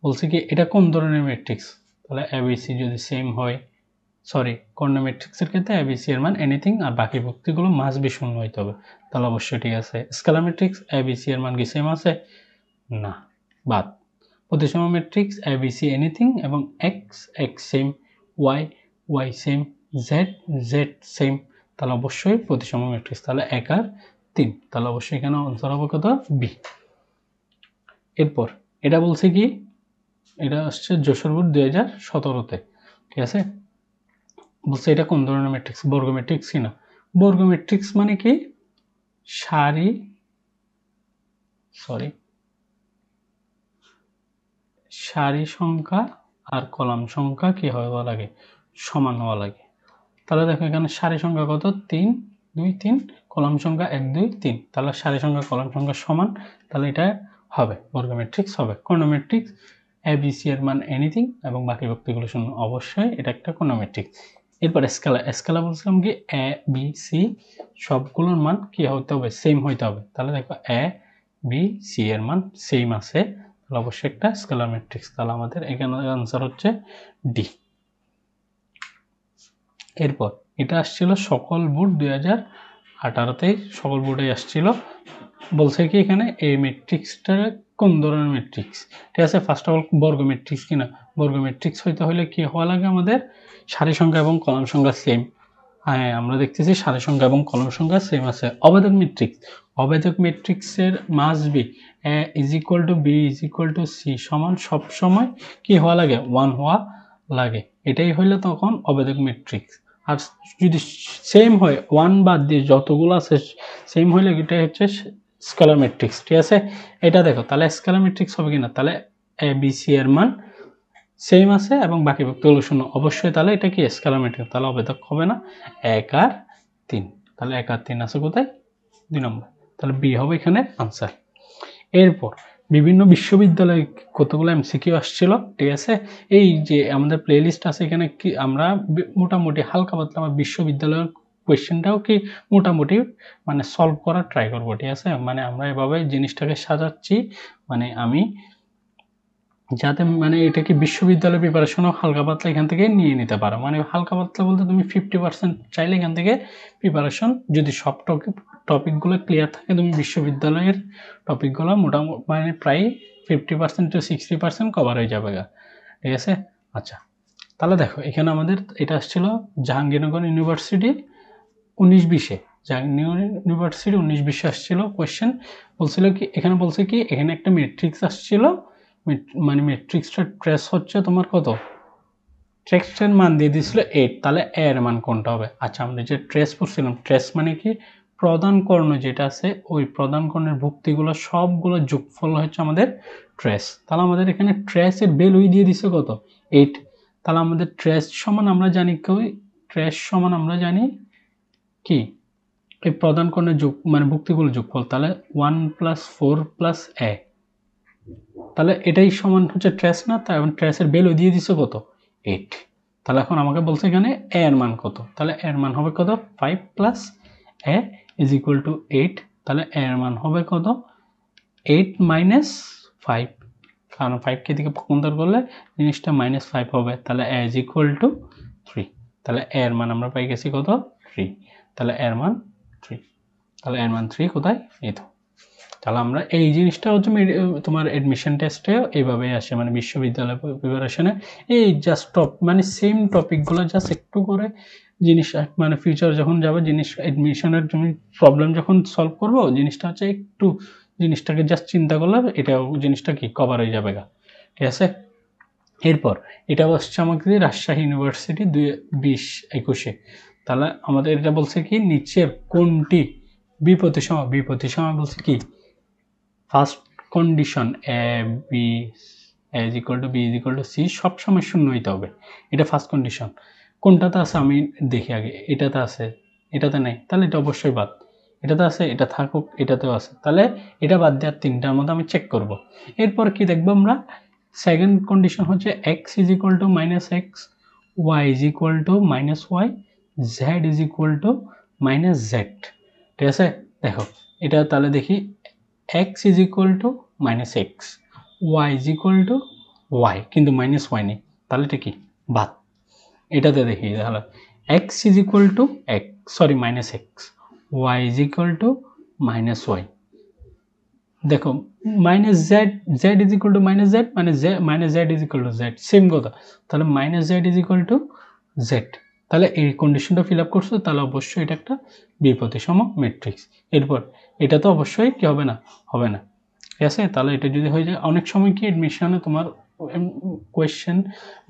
বলছে কি এটা কোন ধরনের ম্যাট্রিক্স। তাহলে এবিসি যদি সেম হয়, সরি কর্ণ ম্যাট্রিক্সের ক্ষেত্রে এবিসি এর মান এনিথিং আর বাকি ভুক্তিগুলো মাস বি শূন্য হইতে হবে। তাহলে অবশ্যই ঠিক আছে। স্কেলার ম্যাট্রিক্স এবিসি এর মান কি সেম আছে? না, বাদ। প্রতিসম ম্যাট্রিক্স এবিসি এনিথিং এবং x x same, Y Y same, Z Z same, তাহলে অবশ্যই প্রতিসম ম্যাট্রিক্স। তাহলে 1 আর 3, তাহলে অবশ্যই এখানে আনসার হবে কত? বি। এরপর এটা বলছে কি এটা আসছে যশোর বোর্ড 2017-তে, ঠিক আছে। বলছে এটা কোন ধরনের ম্যাট্রিক্স? বর্গ ম্যাট্রিক্স কিনা। বর্গ ম্যাট্রিক্স মানে কি সারি, সরি সারি সংখ্যা আর কলাম সংখ্যা কি হওয়া লাগে? সমান হওয়া লাগে। তাহলে দেখো এখানে সারি সংখ্যা কত? 3 2 3, কলাম সংখ্যা 1 2 3, তাহলে সারি সংখ্যা কলাম সংখ্যা সমান, তাহলে এটা হবে বর্গ ম্যাট্রিক্স হবে। কর্ণ ম্যাট্রিক্স এ বি সি এর মান এনিথিং এবং বাকি ভুক্তিগুলো শূন্য, অবশ্যই এটা একটা কর্ণ ম্যাট্রিক্স। এরপর স্কেলার, স্কেলার বলছিলাম কি এ বি সি সবগুলোর মান কি হতে হবে? সেম হইতে হবে। তাহলে দেখো এ বি সি এর মান সেম আছে, তাহলে অবশ্যই একটা স্কেলার ম্যাট্রিক্স। তাহলে আমাদের এখানে আনসার হচ্ছে ডি। এরপর এটা আসছিল সকল বোর্ড 2018-তে, সকল বোর্ডে আসছিল। বলছে কি এখানে এই ম্যাট্রিক্সটা কোন ধরনের ম্যাট্রিক্স, ঠিক আছে। ফার্স্ট অফ অল বর্গ ম্যাট্রিক্স কিনা। বর্গ ম্যাট্রিক্স হইতে হলে কি হওয়া লাগে আমাদের? সারি সংখ্যা এবং কলাম সংখ্যা সেম। হ্যাঁ আমরা দেখতেছি সারি সংখ্যা এবং কলাম সংখ্যা সেম আছে। অবেদক ম্যাট্রিক্স, অবেদক ম্যাট্রিক্সের মাস b a is equal to B is equal to c সমান সব সময় কি হওয়া লাগে? 1 হওয়া লাগে। এটাই হইলে তখন অবেদক ম্যাট্রিক্স। আর যদি সেম হয় 1 বাদ দিয়ে যতগুলো আছে সেম হইলে এটা হচ্ছে স্কেলার ম্যাট্রিক্স, ঠিক আছে। এটা দেখো তাহলে স্কেলার ম্যাট্রিক্স হবে কিনা। তাহলে এ বি সি এর মান সেম আছে এবং বাকি ভুক্তিগুলো শূন্য, অবশ্যই তাহলে এটা কি স্কেলার ম্যাট্রিক্স। তাহলে অবেদক হবে না 1 আর 3, তাহলে 1 আর 3 আছে কোথায়? 2 নম্বর, তাহলে বি হবে এখানে আনসার। এরপর বিভিন্ন বিশ্ববিদ্যালয়ে কতগুলো এমসিকিউ আসছিল, ঠিক আছে। এই যে আমাদের প্লে লিস্ট আছে এখানে কি আমরা মোটামুটি হালকা পাতলা আমার বিশ্ববিদ্যালয়ের কোয়েশ্চেনটাও কি মোটামুটি মানে সলভ করার ট্রাই করবো, ঠিক আছে। মানে আমরা এভাবে জিনিসটাকে সাজাচ্ছি, মানে আমি যাতে মানে এটা কি বিশ্ববিদ্যালয় প্রিপারেশনও হালকা পাতলা এখান থেকে নিয়ে নিতে পারো। মানে হালকা পাতলা বলতে তুমি 50% চাইলে এখান থেকে প্রিপারেশন, যদি সব টপিকগুলো ক্লিয়ার থাকে তুমি বিশ্ববিদ্যালয়ের টপিকগুলো মোটামুটি মানে প্রায় 50% to 60% কভার হয়ে যাবে, ঠিক আছে। আচ্ছা তাহলে দেখো এখানে আমাদের এটা আসছিল জাহাঙ্গীরনগর ইউনিভার্সিটি 19-20-এ, জাহাঙ্গীরনগর ইউনিভার্সিটি 19-20-এ আসছিল কোয়েশ্চেন। বলছিল কি এখানে বলছে কি এখানে একটা ম্যাট্রিক্স আসছিল, মানে ম্যাট্রিক্সটার ট্রেস হচ্ছে তোমার কত? ট্রেসের মান দিয়ে দিয়েছিল 8, তাহলে এর মান কোনটা হবে? আচ্ছা আমরা যে ট্রেস পড়ছিলাম, ট্রেস মানে কি প্রধান কর্ণ যেটা আছে ওই প্রধান কর্ণের ভুক্তিগুলো সবগুলো যোগফল হচ্ছে আমাদের ট্রেস। তাহলে আমাদের এখানে ট্রেসের ভ্যালুই দিয়ে দিছে কত? 8। তাহলে আমাদের ট্রেস সমান আমরা জানি কি, ট্রেস সমান আমরা জানি কি এই প্রধান কর্ণের যোগ মানে ভুক্তিগুলো যোগফল। তাহলে 1 + 4 + a, তাহলে এটাই সমান হচ্ছে ট্রেস না। তাই এবং ট্রেসের ভ্যালু দিয়ে দিছে কত? 8। তাহলে এখন আমাকে বলছে এখানে a এর মান কত, তাহলে a এর মান হবে কত? 5 + a = 8। তাহলে a এর মান হবে কত? 8 - 5, কারণ 5 কে দিকে পক্ষান্তর করলে জিনিসটা -5 হবে। তাহলে a = 3। তাহলে a এর মান আমরা পাই গেছি কত? 3। তাহলে a এর মান 3, তাহলে a এর মান 3 কোথায়? এই তো। তাহলে আমরা এই জিনিসটা হচ্ছে তোমার অ্যাডমিশন টেস্টে এইভাবেই আসে, মানে বিশ্ববিদ্যালয় প্রিপারেশনে এই জাস্ট মানে সেম টপিকগুলো জাস্ট একটু করে জিনিস, মানে ফিউচার যখন যাবে জিনিস অ্যাডমিশনের জন্য প্রবলেম যখন সলভ করবো, জিনিসটা হচ্ছে একটু জিনিসটাকে জাস্ট চিন্তা করলে এটাও জিনিসটা কি কভার হয়ে যাবে গা, ঠিক আছে। এরপর এটা হচ্ছে আমাকে রাজশাহী ইউনিভার্সিটি 2020-21-এ। তাহলে আমাদের এটা বলছে কি নিচের কোনটি বিপ্রতিসম বলছে কি first condition a b is equal to B is equal to C সবসময় শূন্য হইতে হবে, এটা ফার্স্ট কন্ডিশন। কোনটাতে আছে আমি দেখি আগে, এটাতে আছে, এটাতে নেই, তাহলে এটা অবশ্যই বাদ। এটাতে আছে, এটা থাকুক, এটাতেও আছে, তাহলে এটা বাদ দেওয়ার তিনটার মধ্যে আমি চেক করব। এরপর কি দেখবো আমরা, সেকেন্ড কন্ডিশন হচ্ছে x is equal to minus x, Y is equal to minus Y, Z is equal to minus z, ঠিক আছে। দেখো এটা তাহলে দেখি, x is equal to minus x, Y is equal to y, কিন্তু minus y নেই, তাহলে এটা কি বাদ। এটাতে দেখি তাহলে x is equal to x, sorry minus x, Y is equal to minus y, দেখো minus Z, Z is equal to minus Z, মানে minus Z is equal to Z, same কথা। তাহলে minus Z is equal to Z, তাহলে এই কন্ডিশনটা fill up করছো, তাহলে অবশ্যই এটা একটা বিপ্রতিসম ম্যাট্রিক্স। এরপর এটা তো অবশ্যই কি হবে না, হবে না, ঠিক আছে। তাহলে এটা যদি হয়ে যায়, অনেক সময় কি এডমিশনে তোমার কোয়েশ্চেন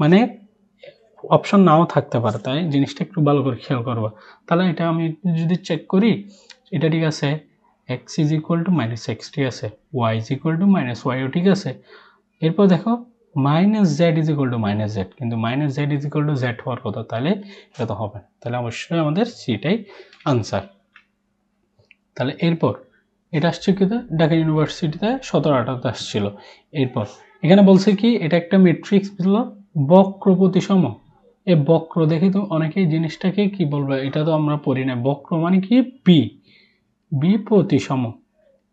মানে অপশন নাও থাকতে পারে, তাই জিনিসটা একটু ভালো করে খেয়াল করবা। তাহলে এটা আমি যদি চেক করি, এটা ঠিক আছে, X is equal to minus X, ঠিক আছে, Y is equal to minus ওয়াইও ঠিক আছে। এরপর দেখো minus Z is equal to minus Z, কিন্তু minus Z is equal to Z হওয়ার কথা, তাহলে এটা তো হবে না, তাহলে অবশ্যই আমাদের সিটাই আনসার। তাহলে এরপর এটা আসছে কি, ঢাকা ইউনিভার্সিটিতে 17-18 আসছিল। এরপর এখানে বলছে কি এটা একটা ম্যাট্রিক্স ছিল বক্র প্রতিসম। এই বক্র দেখে তো অনেকেই জিনিসটাকে কি বলবে, এটা তো আমরা পড়ি না, বক্র মানে কি বিপ্রতিসম,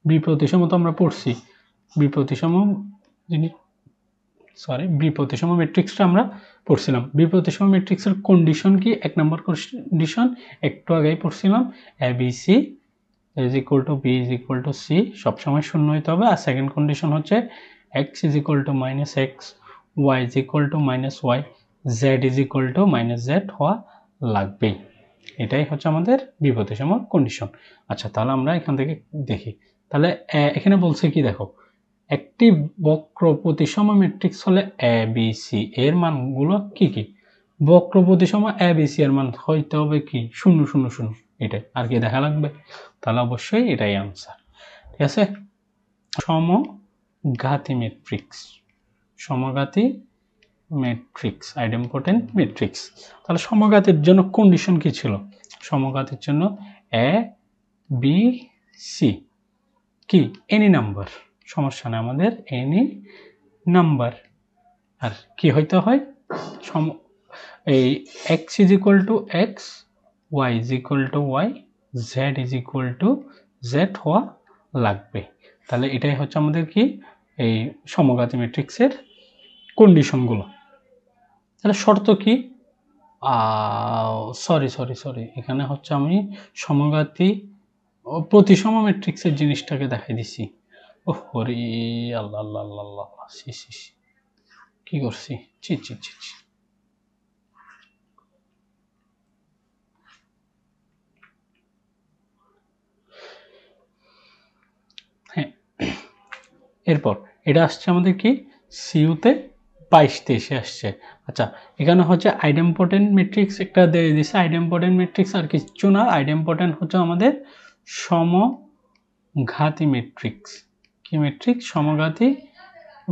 বিপ্রতিসম তো আমরা পড়ছি, বিপ্রতিসম জিনিস, সরি বিপ্রতিসম ম্যাট্রিক্সটা আমরা পড়ছিলাম। বিপ্রতিসম ম্যাট্রিক্সের কন্ডিশন কি, এক নম্বর কন্ডিশন একটু আগেই পড়ছিলাম, A B C is equal to B is equal to C সবসময় শূন্য হইতে হবে। আর সেকেন্ড কন্ডিশন হচ্ছে x is equal to minus x, Y is equal to minus Y, Z is equal to minus Z হওয়া লাগবেই। এটাই হচ্ছে আমাদের বিপ্রতিসম কন্ডিশন। আচ্ছা তাহলে আমরা এখান থেকে দেখি, তাহলে এখানে বলছে কি দেখো, একটি বক্র প্রতিসম ম্যাট্রিক্স হলে এ বি সি এর মানগুলো কি কি, বক্র প্রতিসম এ বি সি এর মান হইতে হবে কি 0 0 0, এটাই আর কি দেখা লাগবে, তাহলে অবশ্যই এটাই আনসার, ঠিক আছে। সমঘাতী ম্যাট্রিক্স, সমঘাতী ম্যাট্রিক্স আইডেম্পোটেন্ট ম্যাট্রিক্স, তাহলে সমঘাতের জন্য কন্ডিশন কি ছিল, সমঘাতের জন্য এ বি সি কি এনি নাম্বার, সমস্যা নেই আমাদের এনি নাম্বার, আর কি হইতে হয় এই x is equal to x, Y is equal to y, Z is equal to z হওয়া লাগবে। তাহলে এটাই হচ্ছে আমাদের কি এই সমঘাতী ম্যাট্রিক্সের কন্ডিশনগুলো। তাহলে শর্ত কি, সরি এখানে হচ্ছে আমি সমঘাতী প্রতিসম ম্যাট্রিক্সের জিনিসটাকে দেখাই দিছি। ও হরি আল্লাহ আল্লাহ আল্লাহ আল্লাহ, কি করছি, ছি ছি ছি ছি। হ্যাঁ এরপর এটা আসছে আমাদের কি সিইউতে 22-23 আসছে। আচ্ছা এখানে হচ্ছে আইডেম্পোটেন্ট ম্যাট্রিক্স একটা দিয়ে দিছে, আইডেম্পোটেন্ট ম্যাট্রিক্স আর কিছু না, আইডেম্পোটেন্ট হচ্ছে আমাদের সমঘাতী ম্যাট্রিক্স, কি ম্যাট্রিক্স, সমঘাতী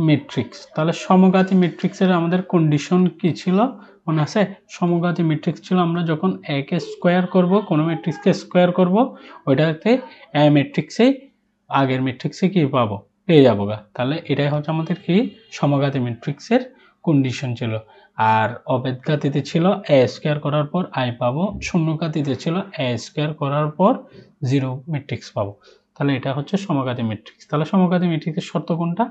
ম্যাট্রিক্স। তাহলে সমঘাতী ম্যাট্রিক্সের আমাদের কন্ডিশন কি ছিল মনে আছে, সমঘাতী ম্যাট্রিক্স ছিল আমরা যখন একে স্কোয়ার করব, কোনো ম্যাট্রিক্সকে স্কোয়ার করব, ওইটাতে এ ম্যাট্রিক্সে আগের ম্যাট্রিক্সে কি পাবো, পেয়ে যাবো গা। তাহলে এটাই হচ্ছে আমাদের কি সমঘাতী ম্যাট্রিক্সের কন্ডিশন ছিল। আর অবেদঘাতীতে ছিল এ স্কোয়ার করার পর আই পাবো, শূন্যঘাতীতে ছিল এ স্কোয়ার করার পর জিরো ম্যাট্রিক্স পাবো। তাহলে এটা হচ্ছে সমঘাতী ম্যাট্রিক্স। তাহলে সমঘাতী ম্যাট্রিক্সের শর্ত কোনটা,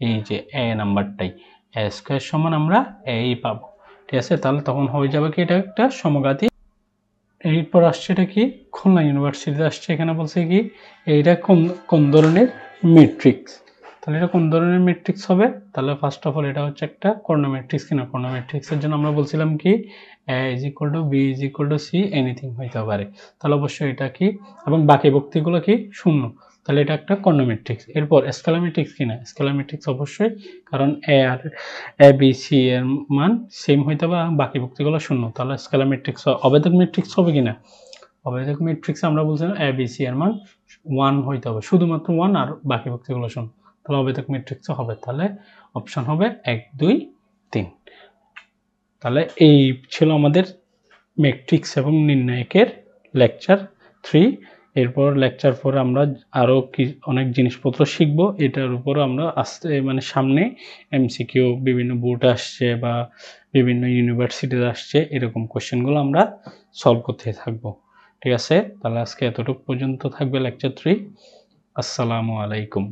এই যে এ নাম্বারটাই, এ স্কোয়ার সমান আমরা এই পাবো, ঠিক আছে। তাহলে তখন হয়ে যাবে কি এটা একটা সমঘাতী। এরপর আসছে এটা কি খুলনা ইউনিভার্সিটিতে আসছে, এখানে বলছে কি এইটা কোন ধরনের ম্যাট্রিক্স। তাহলে এটা কোন ধরনের ম্যাট্রিক্স হবে? তাহলে ফার্স্ট অফ অল এটা হচ্ছে একটা কর্ণ ম্যাট্রিক্স কিনা। কর্ণ ম্যাট্রিক্সের জন্য আমরা বলছিলাম কি a is equal to b is equal to c anything হইতে পারে। তাহলে অবশ্যই এটা কি, এবং বাকি ভুক্তিগুলো কি শূন্য, তাহলে এটা একটা কর্ণ ম্যাট্রিক্স। এরপর স্কেলার ম্যাট্রিক্স কিনা? স্কেলার ম্যাট্রিক্স অবশ্যই, কারণ a b c এর মান সেম হইতে হবে, বাকি ভুক্তিগুলো শূন্য, তাহলে স্কেলার ম্যাট্রিক্স। অবেধক ম্যাট্রিক্স হবে কিনা? অবেধক ম্যাট্রিক্সে আমরা বলছিলাম a b c এর মান 1 হইতে হবে, শুধুমাত্র 1 আর বাকি ভুক্তিগুলো শূন্য, তাহলে অবেধক ম্যাট্রিক্স হবে। তাহলে অপশন হবে 1 2 3। তাহলে এই ছিল আমাদের ম্যাট্রিক্স এবং নির্ণায়কের লেকচার 3। এরপর লেকচার 4 আমরা আরও অনেক জিনিসপত্র শিখব। এটার উপর আমরা আস্তে মানে সামনে এমসিকিউ বিভিন্ন বোর্ড আসছে বা বিভিন্ন ইউনিভার্সিটিতে আসছে, এরকম কোশ্চেনগুলো আমরা সলভ করতে থাকবো। ঠিক আছে, তাহলে আজকে এতটুকু পর্যন্ত থাকবে লেকচার 3। আসসালামু আলাইকুম।